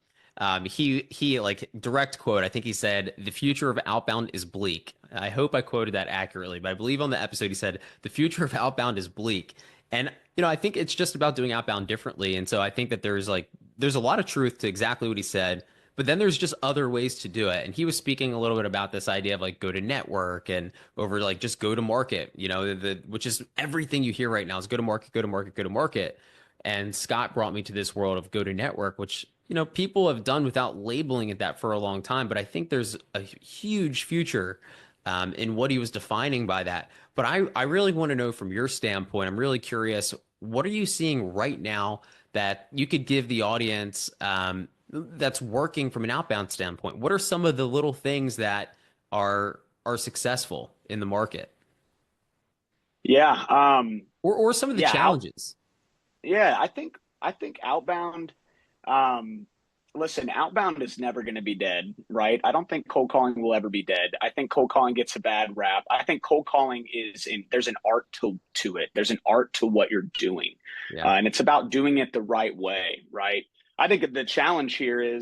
[SPEAKER 1] he like direct quote. I think he said, "The future of outbound is bleak." I hope I quoted that accurately, but I believe on the episode he said, "The future of outbound is bleak." And I think it's just about doing outbound differently. And so I think that there's a lot of truth to exactly what he said. But then there's just other ways to do it. And he was speaking a little bit about this idea of like go to network and over like just go to market, which is everything you hear right now is go to market, go to market, go to market. And Scott brought me to this world of go to network, which, people have done without labeling it that for a long time. But I think there's a huge future in what he was defining by that. But I really want to know from your standpoint, I'm really curious, what are you seeing right now that you could give the audience that's working from an outbound standpoint? What are some of the little things that are successful in the market,
[SPEAKER 2] Yeah.
[SPEAKER 1] or some of the
[SPEAKER 2] Yeah.
[SPEAKER 1] challenges?
[SPEAKER 2] Yeah. I think outbound. Um, Listen, outbound is never going to be dead, right? I don't think cold calling will ever be dead. I think cold calling gets a bad rap. I think cold calling there's an art to it. There's an art to what you're doing,
[SPEAKER 1] Yeah,
[SPEAKER 2] and it's about doing it the right way, right? I think the challenge here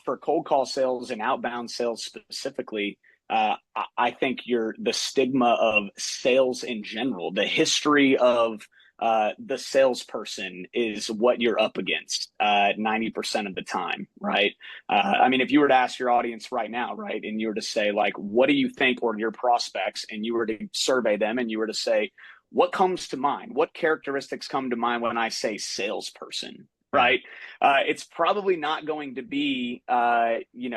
[SPEAKER 2] for cold call sales and outbound sales specifically. I think the stigma of sales in general, the history of the salesperson is what you're up against 90% of the time, right? I mean, if you were to ask your audience right now, right, and you were to say, like, what do you think, or your prospects, and you were to survey them and you were to say, what comes to mind? What characteristics come to mind when I say salesperson?
[SPEAKER 1] yeah,
[SPEAKER 2] Right. It's probably not going to be, in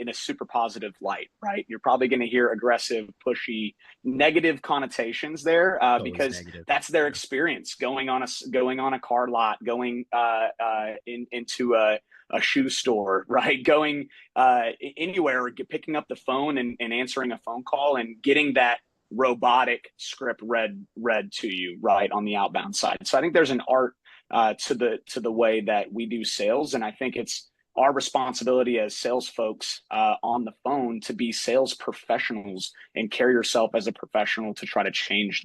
[SPEAKER 2] a super positive light, right? You're probably going to hear aggressive, pushy, negative connotations there
[SPEAKER 1] it's always
[SPEAKER 2] because
[SPEAKER 1] negative.
[SPEAKER 2] that's their
[SPEAKER 1] Yeah,
[SPEAKER 2] experience going on a car lot, going into a shoe store, right? Going anywhere, picking up the phone and answering a phone call and getting that robotic script read to you, right, on the outbound side. So I think there's an art to the way that we do sales, and I think it's our responsibility as sales folks on the phone to be sales professionals and carry yourself as a professional to try to change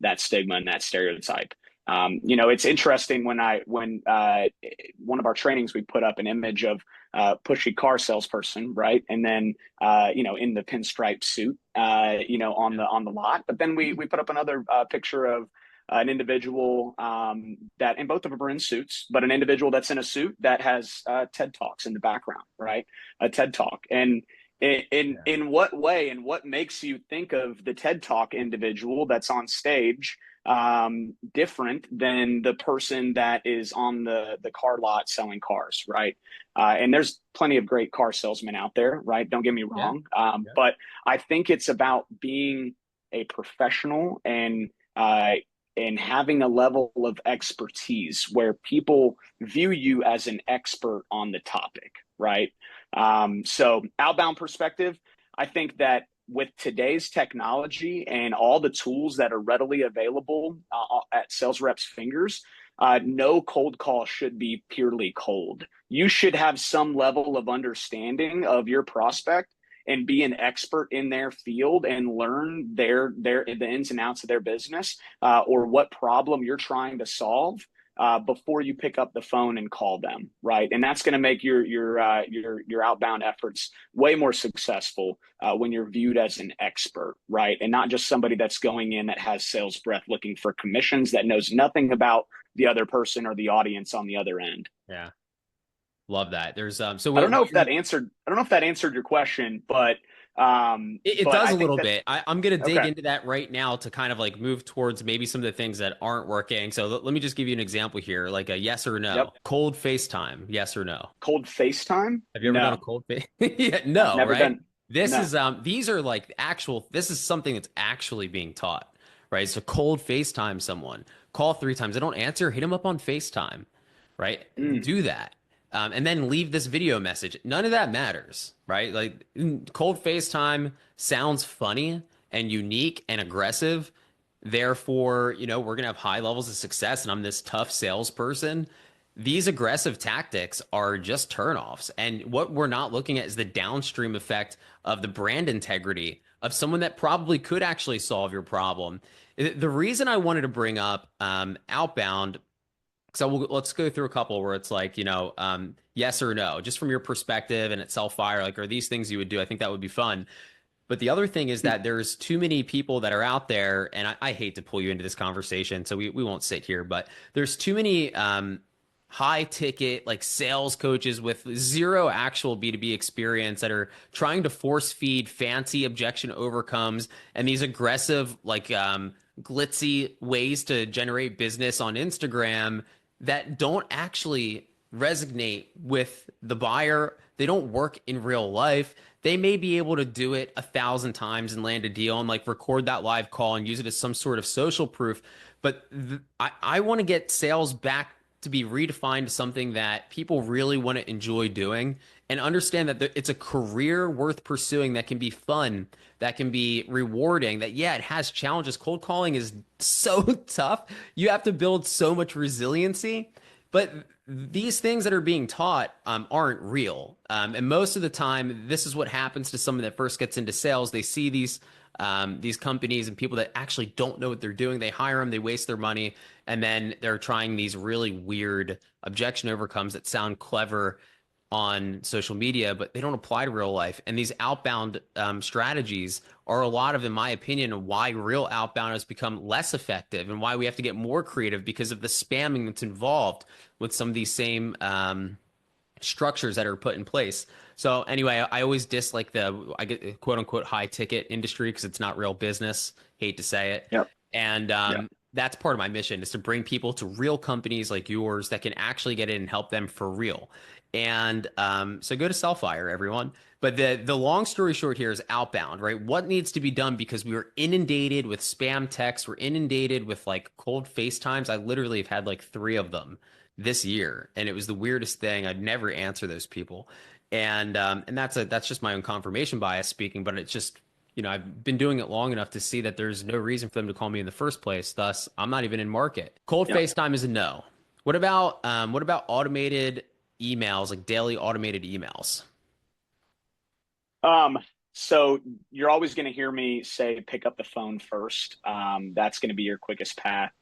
[SPEAKER 2] that stigma and that stereotype. It's interesting when one of our trainings, we put up an image of pushy car salesperson, right? And then, in the pinstripe suit, on the lot. But then we put up another picture of an individual that, and both of them are in suits, but an individual that's in a suit that has TED Talks in the background, right? A TED Talk. And in what way and what makes you think of the TED Talk individual that's on stage different than the person that is on the car lot selling cars, right? And there's plenty of great car salesmen out there, right? Don't get me wrong. But I think it's about being a professional and having a level of expertise where people view you as an expert on the topic, right? So outbound perspective, I think that with today's technology and all the tools that are readily available at sales reps' fingers, no cold call should be purely cold. You should have some level of understanding of your prospect and be an expert in their field and learn the ins and outs of their business, or what problem you're trying to solve before you pick up the phone and call them, right? And that's going to make your outbound efforts way more successful when you're viewed as an expert, right? And not just somebody that's going in that has sales breath looking for commissions, that knows nothing about the other person or the audience on the other end.
[SPEAKER 1] Yeah. Love that. There's so
[SPEAKER 2] I don't know if that answered your question, but
[SPEAKER 1] it
[SPEAKER 2] but
[SPEAKER 1] does
[SPEAKER 2] I
[SPEAKER 1] a
[SPEAKER 2] think
[SPEAKER 1] little
[SPEAKER 2] that
[SPEAKER 1] bit. I'm going to dig
[SPEAKER 2] okay.
[SPEAKER 1] into that right now to kind of like move towards maybe some of the things that aren't working. So let me just give you an example here, like a yes or
[SPEAKER 2] Yep.
[SPEAKER 1] no. Cold FaceTime, yes or no?
[SPEAKER 2] Cold FaceTime?
[SPEAKER 1] Have you ever done a
[SPEAKER 2] No,
[SPEAKER 1] cold face? Yeah,
[SPEAKER 2] I've
[SPEAKER 1] no,
[SPEAKER 2] never
[SPEAKER 1] right?
[SPEAKER 2] done.
[SPEAKER 1] This
[SPEAKER 2] No.
[SPEAKER 1] is these are like actual this is something that's actually being taught, right? So cold FaceTime someone, call 3 times. They don't answer, hit them up on FaceTime, right?
[SPEAKER 2] Mm.
[SPEAKER 1] Do that. And then leave this video message. None of that matters, right? Like cold FaceTime sounds funny and unique and aggressive. Therefore, we're going to have high levels of success and I'm this tough salesperson. These aggressive tactics are just turnoffs. And what we're not looking at is the downstream effect of the brand integrity of someone that probably could actually solve your problem. The reason I wanted to bring up Outbound, so let's go through a couple where it's like, yes or no, just from your perspective and at Cellfire, like, are these things you would do? I think that would be fun. But the other thing is that there's too many people that are out there, and I hate to pull you into this conversation, so we won't sit here, but there's too many high ticket like sales coaches with zero actual B2B experience that are trying to force feed fancy objection overcomes and these aggressive like glitzy ways to generate business on Instagram that don't actually resonate with the buyer. They don't work in real life. They may be able to do it 1,000 times and land a deal and like record that live call and use it as some sort of social proof. But I want to get sales back to be redefined to something that people really want to enjoy doing and understand that it's a career worth pursuing that can be fun, that can be rewarding, that, yeah, it has challenges. Cold calling is so tough. You have to build so much resiliency. But these things that are being taught aren't real. And most of the time, this is what happens to someone that first gets into sales. They see these companies and people that actually don't know what they're doing. They hire them, they waste their money, and then they're trying these really weird objection overcomes that sound clever on social media, but they don't apply to real life. And these outbound strategies are a lot of, in my opinion, why real outbound has become less effective and why we have to get more creative because of the spamming that's involved with some of these same structures that are put in place. So anyway, I always dislike I get quote unquote high ticket industry because it's not real business. Hate to say it.
[SPEAKER 2] Yep.
[SPEAKER 1] And
[SPEAKER 2] Yep.
[SPEAKER 1] that's part of my mission is to bring people to real companies like yours that can actually get in and help them for real. And so go to Cellfire, everyone. But the long story short here is outbound, right? What needs to be done because we were inundated with spam texts. We're inundated with like cold FaceTimes. I literally have had like 3 of them this year, and it was the weirdest thing. I'd never answer those people, and that's just my own confirmation bias speaking. But it's just I've been doing it long enough to see that there's no reason for them to call me in the first place. Thus, I'm not even in market. Cold
[SPEAKER 2] Yep.
[SPEAKER 1] FaceTime is a no. What about automated emails, like daily automated emails?
[SPEAKER 2] So you're always going to hear me say pick up the phone first. That's going to be your quickest path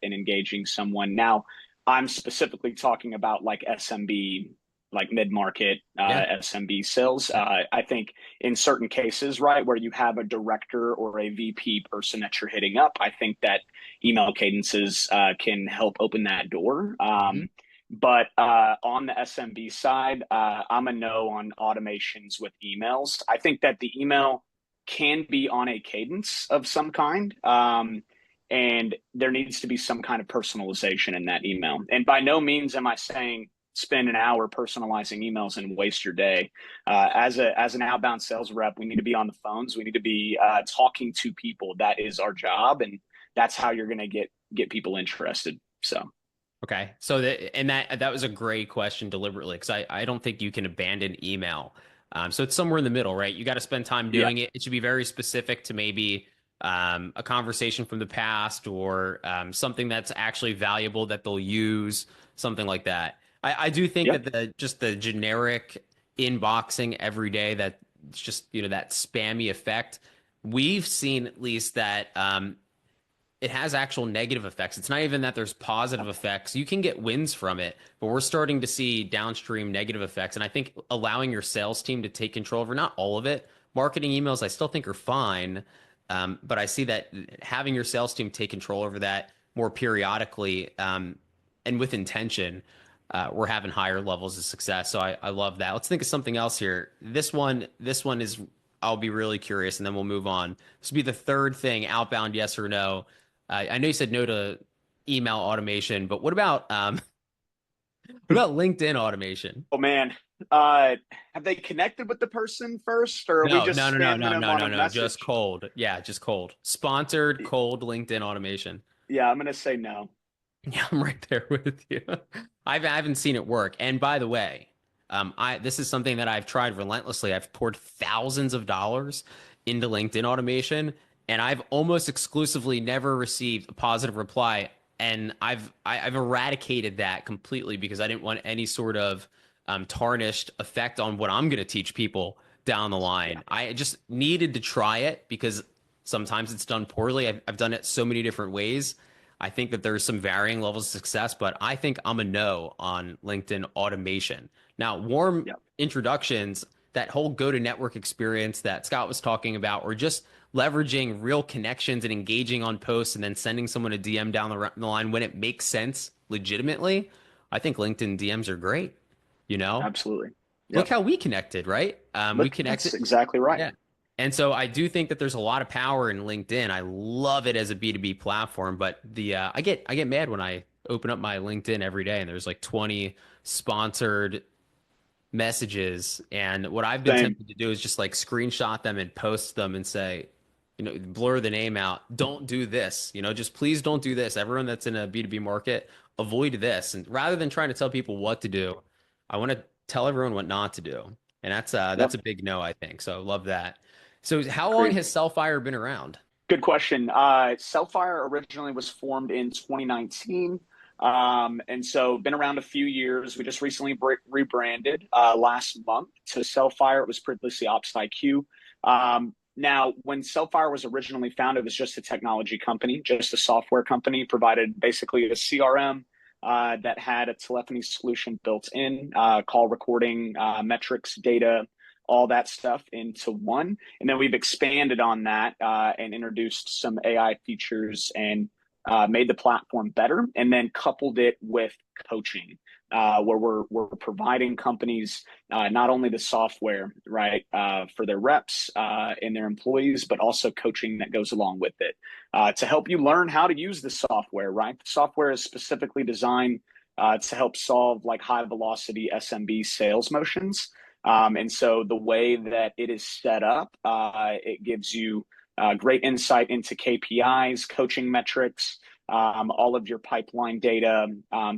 [SPEAKER 2] in engaging someone. Now, I'm specifically talking about like SMB, like mid-market
[SPEAKER 1] Yeah.
[SPEAKER 2] SMB sales.
[SPEAKER 1] Yeah.
[SPEAKER 2] I think in certain cases, right, where you have a director or a VP person that you're hitting up, I think that email cadences can help open that door.
[SPEAKER 1] Mhm.
[SPEAKER 2] But on the SMB side, I'm a no on automations with emails. I think that the email can be on a cadence of some kind. And there needs to be some kind of personalization in that email. And by no means am I saying spend an hour personalizing emails and waste your day. As an outbound sales rep, we need to be on the phones. We need to be talking to people. That is our job, and that's how you're going to get people interested. So.
[SPEAKER 1] Okay. So that was a great question deliberately because I don't think you can abandon email. So it's somewhere in the middle, right? You got to spend time
[SPEAKER 2] Yeah.
[SPEAKER 1] doing it. It should be very specific to maybe a conversation from the past or something that's actually valuable that they'll use, something like that. I do think
[SPEAKER 2] Yeah.
[SPEAKER 1] that the generic inboxing every day that it's just that spammy effect. We've seen at least that it has actual negative effects. It's not even that there's positive effects. You can get wins from it, but we're starting to see downstream negative effects. And I think allowing your sales team to take control over not all of it, marketing emails, I still think are fine. But I see that having your sales team take control over that more periodically and with intention, we're having higher levels of success. So I love that. Let's think of something else here. This one is, I'll be really curious and then we'll move on. This will be the third thing, outbound, yes or no. I know you said no to email automation, but what about LinkedIn automation?
[SPEAKER 2] Oh man, have they connected with the person first, or are we
[SPEAKER 1] No,
[SPEAKER 2] just
[SPEAKER 1] no, no, no,
[SPEAKER 2] spamming
[SPEAKER 1] no,
[SPEAKER 2] them
[SPEAKER 1] no,
[SPEAKER 2] on
[SPEAKER 1] no,
[SPEAKER 2] a
[SPEAKER 1] no. Just
[SPEAKER 2] message?
[SPEAKER 1] cold. Yeah, just cold. Sponsored cold LinkedIn automation.
[SPEAKER 2] Yeah, I'm gonna say no.
[SPEAKER 1] Yeah, I'm right there with you. I haven't seen it work. And by the way, I this is something that I've tried relentlessly. I've poured thousands of dollars into LinkedIn automation, and I've almost exclusively never received a positive reply. And I've eradicated that completely because I didn't want any sort of tarnished effect on what I'm going to teach people down the
[SPEAKER 2] Yeah,
[SPEAKER 1] line. I just needed to try it because sometimes it's done poorly. I've done it so many different ways. I think that there's some varying levels of success, but I think I'm a no on LinkedIn automation. Now, warm
[SPEAKER 2] yeah,
[SPEAKER 1] introductions, that whole go to network experience that Scott was talking about, or just leveraging real connections and engaging on posts and then sending someone a DM down the line when it makes sense legitimately. I think LinkedIn DMs are great. You know,
[SPEAKER 2] absolutely.
[SPEAKER 1] look
[SPEAKER 2] Yep.
[SPEAKER 1] how we connected, right? We
[SPEAKER 2] Look, that's
[SPEAKER 1] connected.
[SPEAKER 2] exactly right.
[SPEAKER 1] Yeah. And so I do think that there's a lot of power in LinkedIn. I love it as a B2B platform, but I get mad when I open up my LinkedIn every day and there's like 20 sponsored messages. And what I've been
[SPEAKER 2] Same.
[SPEAKER 1] tempted to do is just like screenshot them and post them and say, blur the name out. Don't do this. Just please don't do this. Everyone that's in a B2B market, avoid this. And rather than trying to tell people what to do, I want to tell everyone what not to do. And that's
[SPEAKER 2] Yep.
[SPEAKER 1] a big no, I think. So I love that. So how long
[SPEAKER 2] Agreed.
[SPEAKER 1] has Cellfire been around?
[SPEAKER 2] Good question. Cellfire originally was formed in 2019. And so been around a few years. We just recently rebranded last month to Cellfire. It was previously Ops IQ. Now, when Cellfire was originally founded, it was just a technology company, just a software company, provided basically a CRM that had a telephony solution built in, call recording, metrics, data, all that stuff into one. And then we've expanded on that and introduced some AI features and made the platform better, and then coupled it with coaching, where we're providing companies not only the software, right, for their reps and their employees, but also coaching that goes along with it to help you learn how to use the software. Right, the software is specifically designed to help solve like high velocity SMB sales motions. And so the way that it is set up, it gives you great insight into KPIs, coaching metrics, all of your pipeline data,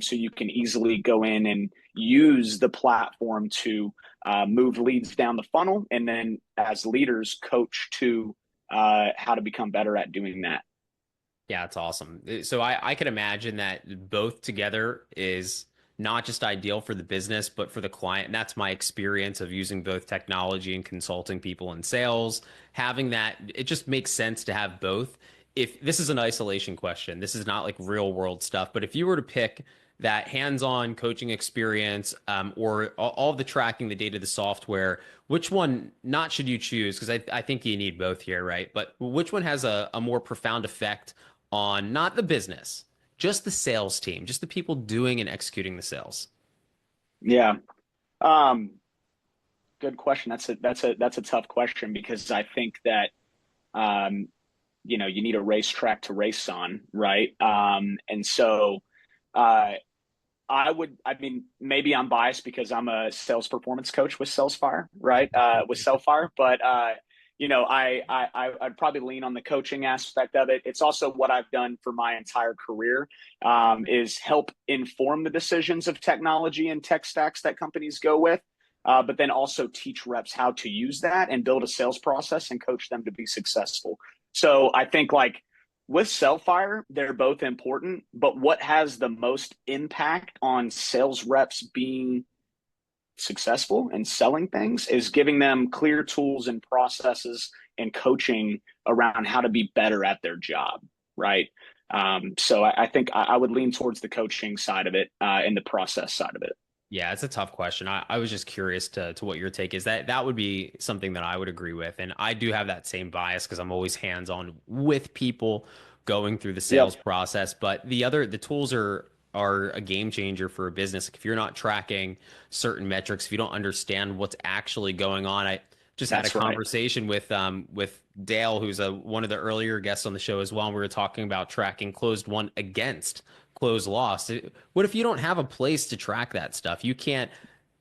[SPEAKER 2] so you can easily go in and use the platform to move leads down the funnel, and then as leaders, coach to how to become better at doing that.
[SPEAKER 1] Yeah, it's awesome. So I could imagine that both together is not just ideal for the business, but for the client. And that's my experience of using both technology and consulting people in sales. Having that, it just makes sense to have both. If this is an isolation question, this is not like real world stuff, but if you were to pick that hands-on coaching experience, or all of the tracking, the data, the software, which one not should you choose? Because I think you need both here, right? But which one has a more profound effect on not the business, just the sales team, just the people doing and executing the sales?
[SPEAKER 2] Yeah. Um, Good question. That's a tough question because I think that um, you need a racetrack to race on, right? And so uh, I mean, maybe I'm biased because I'm a sales performance coach with Cellfire, right? With Cellfire, but I'd probably lean on the coaching aspect of it. It's also what I've done for my entire career, is help inform the decisions of technology and tech stacks that companies go with, but then also teach reps how to use that and build a sales process and coach them to be successful. So I think like with Cellfire, they're both important, but what has the most impact on sales reps being successful and selling things is giving them clear tools and processes and coaching around how to be better at their job, right? So I think I would lean towards the coaching side of it, and the process side of it.
[SPEAKER 1] Yeah, it's a tough question. I was just curious to what your take is. That would be something that I would agree with. And I do have that same bias because I'm always hands-on with people going through the
[SPEAKER 2] Yep,
[SPEAKER 1] sales process. But the tools are a game changer for a business. If you're not tracking certain metrics, if you don't understand what's actually going on. I just had a
[SPEAKER 2] that's right.
[SPEAKER 1] conversation with Dale, who's one of the earlier guests on the show as well. And we were talking about tracking closed won against closed loss. What if you don't have a place to track that stuff? You can't.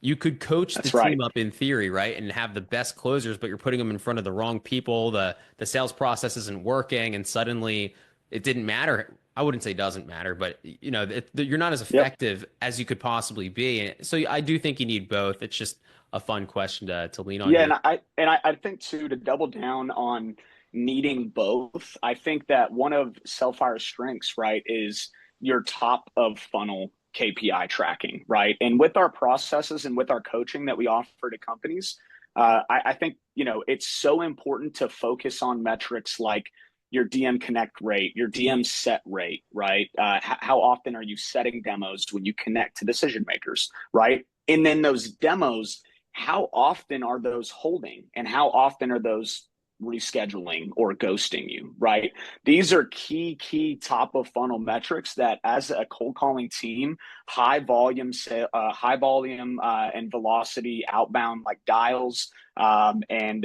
[SPEAKER 1] You could coach the
[SPEAKER 2] That's
[SPEAKER 1] team
[SPEAKER 2] right.
[SPEAKER 1] up in theory, right, and have the best closers, but you're putting them in front of the wrong people. The sales process isn't working, and suddenly it didn't matter. I wouldn't say doesn't matter, but you're not as
[SPEAKER 2] Yep.
[SPEAKER 1] effective as you could possibly be. And so I do think you need both. It's just a fun question to lean on
[SPEAKER 2] Yeah,
[SPEAKER 1] here.
[SPEAKER 2] and I think too to double down on needing both. I think that one of Cellfire's strengths, right, is your top of funnel KPI tracking, right? And with our processes and with our coaching that we offer to companies, I think it's so important to focus on metrics like your DM connect rate, your DM set rate, right? How often are you setting demos when you connect to decision makers, right? And then those demos, how often are those holding and how often are those rescheduling or ghosting you, right? These are key top of funnel metrics that as a cold calling team, high volume and velocity outbound like dials, and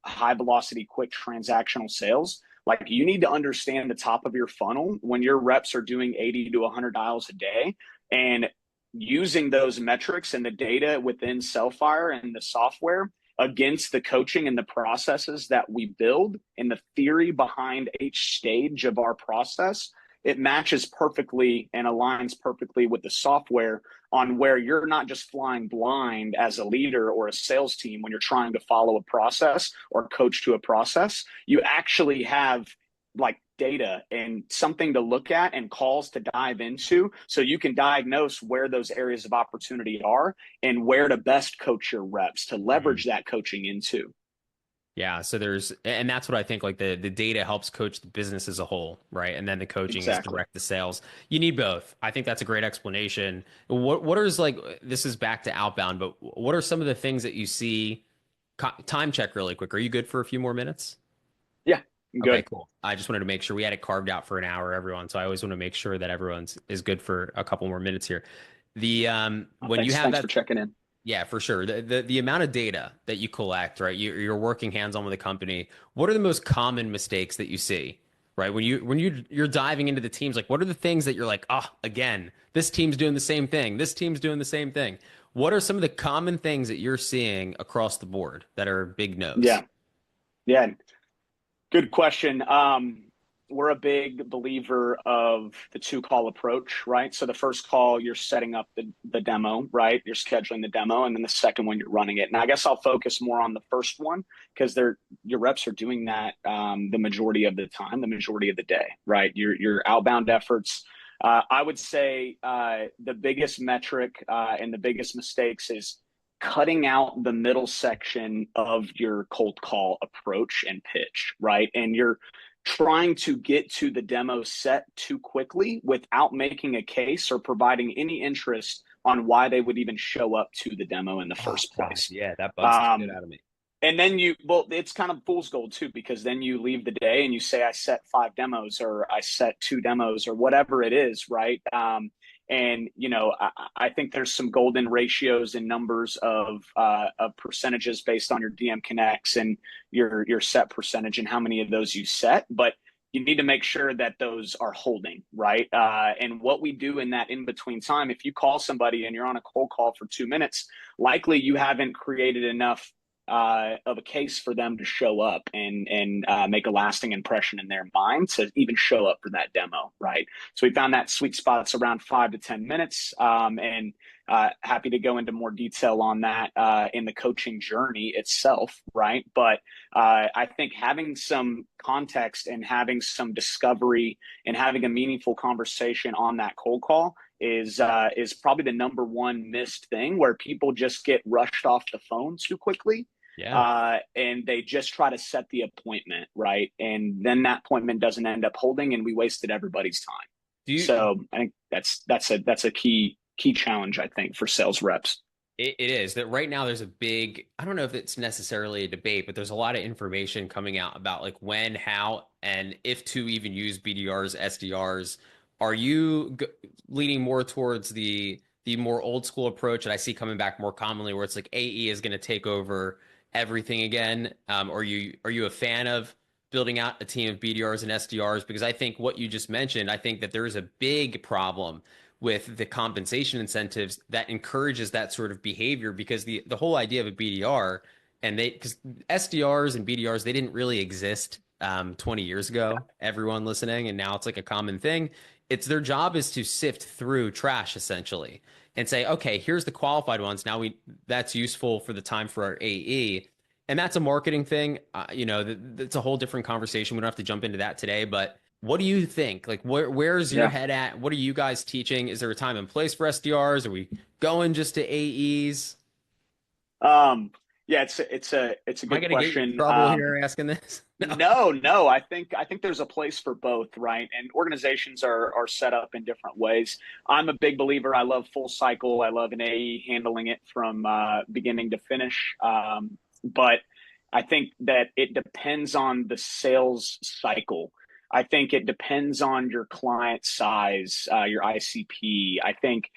[SPEAKER 2] high velocity quick transactional sales. Like you need to understand the top of your funnel when your reps are doing 80 to 100 dials a day, and using those metrics and the data within Cellfire and the software against the coaching and the processes that we build and the theory behind each stage of our process, it matches perfectly and aligns perfectly with the software on where you're not just flying blind as a leader or a sales team when you're trying to follow a process or coach to a process. You actually have like data and something to look at and calls to dive into so you can diagnose where those areas of opportunity are and where to best coach your reps to
[SPEAKER 1] Mhm.
[SPEAKER 2] leverage that coaching into.
[SPEAKER 1] Yeah, so and that's what I think, like the data helps coach the business as a whole, right? And then the coaching is
[SPEAKER 2] Exactly.
[SPEAKER 1] direct the sales. You need both. I think that's a great explanation. What is like, this is back to outbound, but what are some of the things that you see? Time check really quick. Are you good for a few more minutes?
[SPEAKER 2] Yeah,
[SPEAKER 1] Okay,
[SPEAKER 2] good.
[SPEAKER 1] cool. I just wanted to make sure we had it carved out for an hour, everyone. So I always want to make sure that everyone's is good for a couple more minutes here. The
[SPEAKER 2] Oh,
[SPEAKER 1] when you have
[SPEAKER 2] thanks for
[SPEAKER 1] that,
[SPEAKER 2] checking in.
[SPEAKER 1] yeah, for sure. The amount of data that you collect, right? You're working hands-on with a company. What are the most common mistakes that you see, right? You're diving into the teams, like what are the things that you're like, oh, again, this team's doing the same thing. This team's doing the same thing. What are some of the common things that you're seeing across the board that are big no's?
[SPEAKER 2] Yeah, yeah. Good question. We're a big believer of the two call approach, right? So the first call, you're setting up the demo, right? You're scheduling the demo, and then the second one, you're running it. And I guess I'll focus more on the first one because your reps are doing that the majority of the time, the majority of the day, right? Your outbound efforts. I would say the biggest metric and the biggest mistakes is cutting out the middle section of your cold call approach and pitch, right? And you're trying to get to the demo set too quickly without making a case or providing any interest on why they would even show up to the demo in the
[SPEAKER 1] Oh
[SPEAKER 2] first
[SPEAKER 1] God,
[SPEAKER 2] place.
[SPEAKER 1] yeah, that bugs the shit
[SPEAKER 2] Um,
[SPEAKER 1] out of me.
[SPEAKER 2] and then well, it's kind of fool's gold too, because then you leave the day and you say, I set 5 demos or I set 2 demos or whatever it is, right? And I think there's some golden ratios and numbers of percentages based on your DM connects and your set percentage and how many of those you set, but you need to make sure that those are holding, right? And what we do in that in between time, if you call somebody and you're on a cold call for 2 minutes, likely you haven't created enough of a case for them to show up and make a lasting impression in their mind to even show up for that demo, right? So we found that sweet spot's around 5 to 10 minutes, and happy to go into more detail on that in the coaching journey itself, right? But I think having some context and having some discovery and having a meaningful conversation on that cold call is probably the number one missed thing, where people just get rushed off the phone too quickly,
[SPEAKER 1] Yeah.
[SPEAKER 2] and they just try to set the appointment, right? And then that appointment doesn't end up holding, and we wasted everybody's time.
[SPEAKER 1] Do you?
[SPEAKER 2] So I think that's a key challenge, I think, for sales reps.
[SPEAKER 1] It is that right now there's a big, I don't know if it's necessarily a debate, but there's a lot of information coming out about like when, how, and if to even use BDRs, SDRs. Are you leaning more towards the more old school approach that I see coming back more commonly, where it's like AE is going to take over everything again? Are you a fan of building out a team of BDRs and SDRs? Because I think what you just mentioned, I think that there is a big problem with the compensation incentives that encourages that sort of behavior, because the whole idea of a BDR, and they, because SDRs and BDRs, they didn't really exist 20 years ago, everyone listening, and now it's like a common thing. It's their job is to sift through trash essentially and say, okay, here's the qualified ones. Now that's useful for the time for our AE. And that's a marketing thing. It's a whole different conversation. We don't have to jump into that today, but what do you think? Like, where's your
[SPEAKER 2] Yeah.
[SPEAKER 1] head at? What are you guys teaching? Is there a time and place for SDRs? Are we going just to AEs?
[SPEAKER 2] Um, yeah, it's a
[SPEAKER 1] Am I
[SPEAKER 2] good
[SPEAKER 1] going to get you in
[SPEAKER 2] question.
[SPEAKER 1] trouble here asking this? No.
[SPEAKER 2] No. I think there's a place for both, right? And organizations are set up in different ways. I'm a big believer. I love full cycle. I love an AE handling it from beginning to finish. But I think that it depends on the sales cycle. I think it depends on your client size, your ICP. I think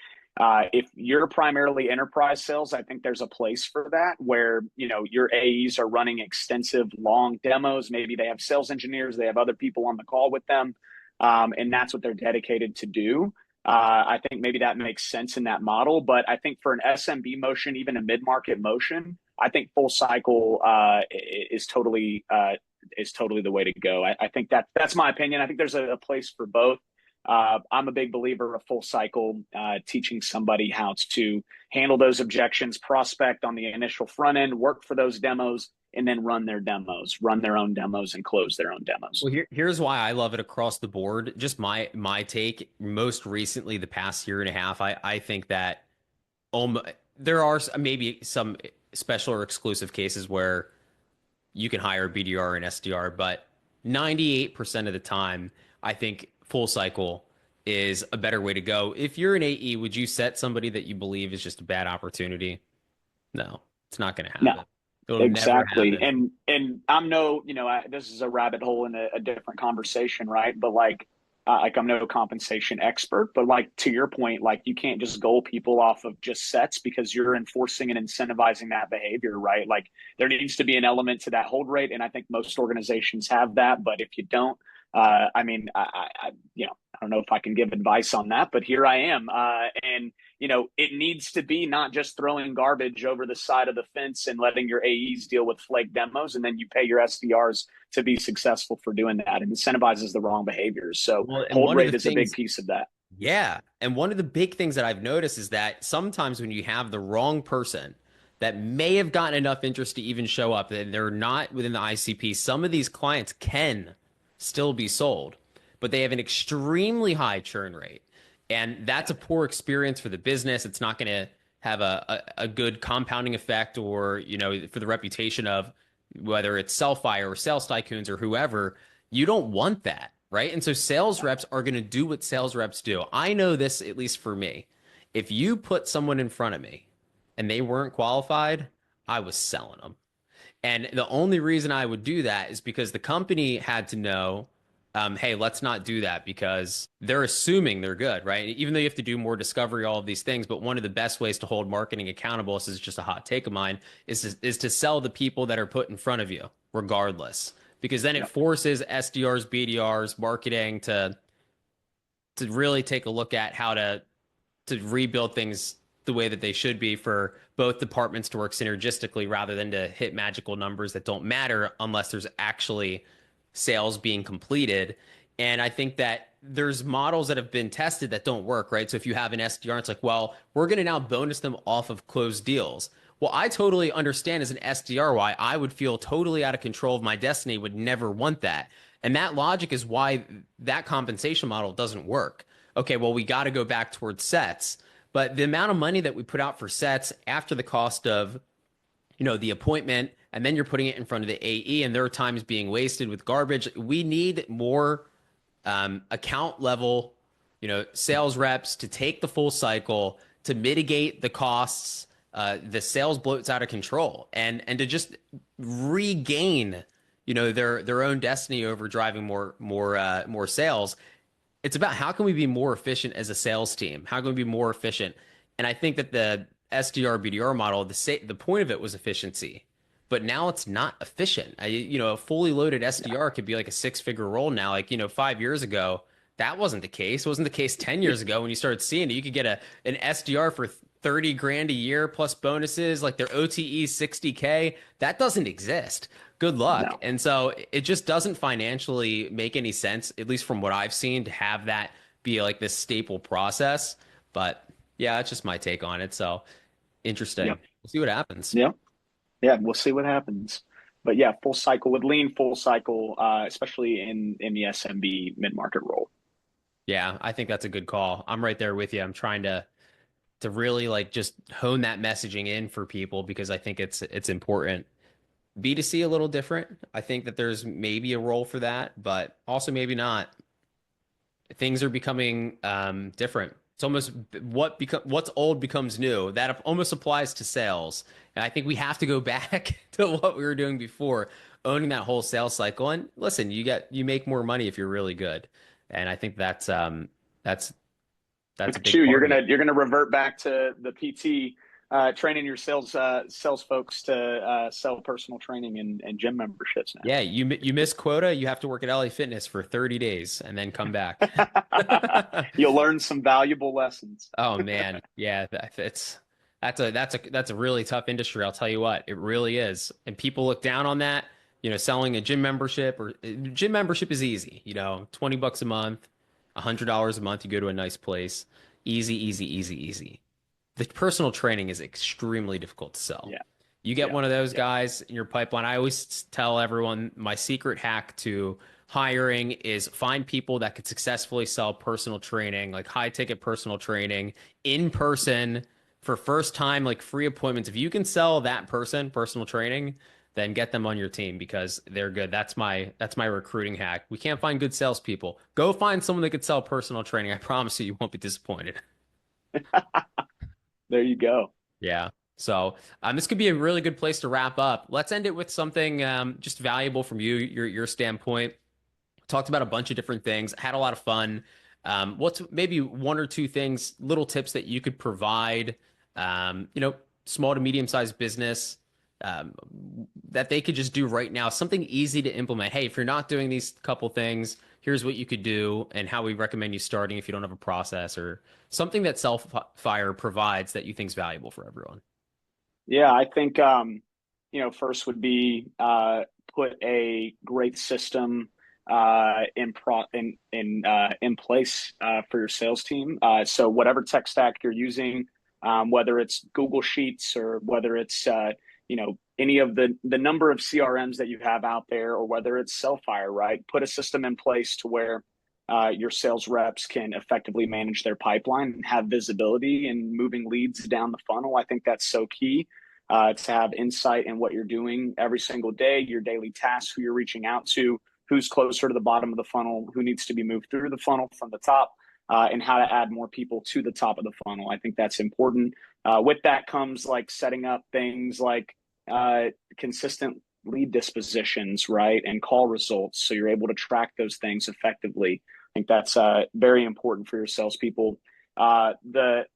[SPEAKER 2] if you're primarily enterprise sales, I think there's a place for that, where your AEs are running extensive long demos. Maybe they have sales engineers, they have other people on the call with them, and that's what they're dedicated to do. I think maybe that makes sense in that model, but I think for an SMB motion, even a mid market motion, I think full cycle is totally the way to go. I think that's my opinion. I think there's a place for both. I'm a big believer of full cycle, teaching somebody how to handle those objections, prospect on the initial front end, work for those demos, and then run their own demos, and close their own demos.
[SPEAKER 1] Well, here's why I love it across the board. Just my take. Most recently, the past year and a half, I think that there are maybe some special or exclusive cases where you can hire a BDR and SDR, but 98% of the time, I think full cycle is a better way to go. If you're an AE, would you set somebody that you believe is just a bad opportunity? No, it's not going to
[SPEAKER 2] No,
[SPEAKER 1] happen. It'll never
[SPEAKER 2] exactly.
[SPEAKER 1] happen.
[SPEAKER 2] And I'm no, this is a rabbit hole in a different conversation, right? But like I'm no compensation expert, but like to your point, like you can't just goal people off of just sets, because you're enforcing and incentivizing that behavior, right? Like there needs to be an element to that hold rate, and I think most organizations have that. But if you don't, I mean, I don't know if I can give advice on that, but here I am, and it needs to be not just throwing garbage over the side of the fence and letting your AEs deal with flake demos, and then you pay your SDRs to be successful for doing that. It incentivizes the wrong behaviors. So
[SPEAKER 1] Well, and
[SPEAKER 2] hold
[SPEAKER 1] one of the
[SPEAKER 2] rate is a big
[SPEAKER 1] things,
[SPEAKER 2] piece of that.
[SPEAKER 1] yeah, and one of the big things that I've noticed is that sometimes when you have the wrong person that may have gotten enough interest to even show up, and they're not within the ICP, some of these clients can still be sold, but they have an extremely high churn rate. And that's a poor experience for the business. It's not going to have a good compounding effect or, for the reputation of whether it's Cellfire or Sales Tycoons or whoever. You don't want that, right? And so sales reps are going to do what sales reps do. I know this, at least for me. If you put someone in front of me and they weren't qualified, I was selling them. And the only reason I would do that is because the company had to know, hey, let's not do that because they're assuming they're good, right? Even though you have to do more discovery, all of these things, but one of the best ways to hold marketing accountable, this is just a hot take of mine, is to sell the people that are put in front of you, regardless, because then it
[SPEAKER 2] Yep.
[SPEAKER 1] forces SDRs, BDRs, marketing to really take a look at how to rebuild things the way that they should be for both departments to work synergistically rather than to hit magical numbers that don't matter unless there's actually sales being completed. And I think that there's models that have been tested that don't work, right? So if you have an SDR, it's like, well, we're going to now bonus them off of closed deals. Well, I totally understand as an SDR why I would feel totally out of control of my destiny, would never want that. And that logic is why that compensation model doesn't work. Okay, well, we got to go back towards sets. But the amount of money that we put out for sets after the cost of, the appointment, and then you're putting it in front of the AE, and there are times being wasted with garbage. We need more account level, sales reps to take the full cycle to mitigate the costs. The sales bloats out of control, and to just regain, their own destiny over driving more sales. It's about how can we be more efficient as a sales team? How can we be more efficient? And I think that the SDR BDR model, the point of it was efficiency, but now it's not efficient. A fully loaded SDR could be like a six-figure role now. Like, 5 years ago, that wasn't the case. It wasn't the case 10 years ago when you started seeing it. You could get an SDR for 30 grand a year plus bonuses, like their OTE 60K. That doesn't exist. Good luck.
[SPEAKER 2] No.
[SPEAKER 1] And so it just doesn't financially make any sense, at least from what I've seen, to have that be like this staple process. But yeah, that's just my take on it. So interesting.
[SPEAKER 2] Yep.
[SPEAKER 1] We'll see what happens.
[SPEAKER 2] Yep. Yeah, we'll see what happens. But yeah, full cycle with lean, full cycle, especially in the SMB mid market role.
[SPEAKER 1] Yeah, I think that's a good call. I'm right there with you. I'm trying to really like just hone that messaging in for people because I think it's important. B2C a little different. I think that there's maybe a role for that, but also maybe not. Things are becoming different. It's almost what's old becomes new. That almost applies to sales. And I think we have to go back to what we were doing before, owning that whole sales cycle. And listen, you make more money if you're really good. And I think that's
[SPEAKER 2] Look
[SPEAKER 1] that's a
[SPEAKER 2] at
[SPEAKER 1] big
[SPEAKER 2] you.
[SPEAKER 1] part of it.
[SPEAKER 2] You're gonna revert back to the PT, training your sales folks to sell personal training and gym memberships
[SPEAKER 1] Yeah, you miss quota, you have to work at LA Fitness for 30 days and then come back.
[SPEAKER 2] now. You'll learn some valuable lessons.
[SPEAKER 1] Oh man, yeah, that's a really tough industry. I'll tell you what, it really is. And people look down on that. Selling a gym membership or gym membership is easy. $20 a month, $100 a month. You go to a nice place, easy, easy, easy, easy. The personal training is extremely difficult to sell.
[SPEAKER 2] Yeah,
[SPEAKER 1] You get
[SPEAKER 2] yeah,
[SPEAKER 1] one of those
[SPEAKER 2] yeah.
[SPEAKER 1] guys in your pipeline. I always tell everyone my secret hack to hiring is find people that could successfully sell personal training, like high ticket personal training in person for first time, like free appointments. If you can sell that person personal training, then get them on your team because they're good. That's my recruiting hack. We can't find good salespeople. Go find someone that could sell personal training. I promise you, you won't be disappointed.
[SPEAKER 2] There you go.
[SPEAKER 1] Yeah. So this could be a really good place to wrap up. Let's end it with something just valuable from your standpoint. Talked about a bunch of different things, had a lot of fun. What's maybe one or two things, little tips that you could provide, small to medium sized business um, that they could just do right now, something easy to implement. Hey, if you're not doing these couple things, here's what you could do and how we recommend you starting if you don't have a process or something that Cellfire provides that you think is valuable for everyone.
[SPEAKER 2] Yeah, I think first would be put a great system in place for your sales team. So whatever tech stack you're using, whether it's Google Sheets or whether it's any of the number of CRMs that you have out there, or whether it's Cellfire, right? Put a system in place to where your sales reps can effectively manage their pipeline and have visibility and moving leads down the funnel. I think that's so key to have insight in what you're doing every single day, your daily tasks, who you're reaching out to, who's closer to the bottom of the funnel, who needs to be moved through the funnel from the top, and how to add more people to the top of the funnel. I think that's important. With that comes like setting up things like consistent lead dispositions, right, and call results, so you're able to track those things effectively. I think that's very important for your salespeople. The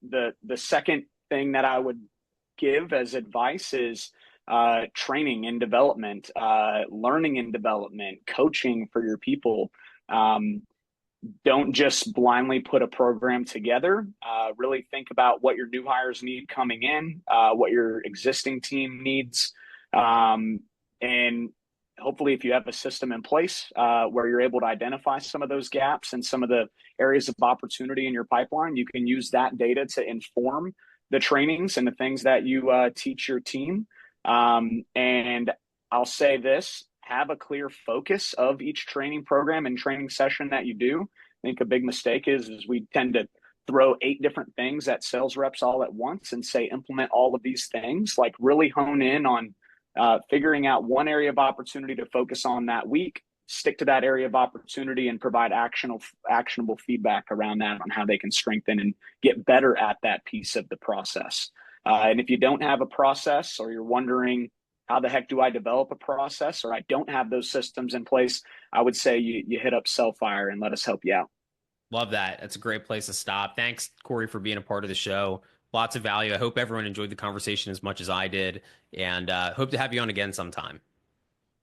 [SPEAKER 2] second thing that I would give as advice is training and development, learning and development, coaching for your people. Don't just blindly put a program together. Really think about what your new hires need coming in, what your existing team needs, and hopefully if you have a system in place where you're able to identify some of those gaps and some of the areas of opportunity in your pipeline, you can use that data to inform the trainings and the things that you teach your team. And I'll say this, have a clear focus of each training program and training session that you do. I think a big mistake is we tend to throw 8 different things at sales reps all at once and say, implement all of these things. Like really hone in on figuring out one area of opportunity to focus on that week, stick to that area of opportunity, and provide actionable feedback around that on how they can strengthen and get better at that piece of the process. And if you don't have a process, or you're wondering, how the heck do I develop a process, or I don't have those systems in place, I would say you hit up Cellfire and let us help you out.
[SPEAKER 1] Love that. That's a great place to stop. Thanks, Cory, for being a part of the show. Lots of value. I hope everyone enjoyed the conversation as much as I did, and hope to have you on again sometime.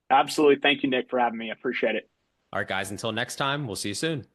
[SPEAKER 2] Absolutely. Thank you, Nick, for having me. I appreciate it.
[SPEAKER 1] All right, guys, until next time, we'll see you soon.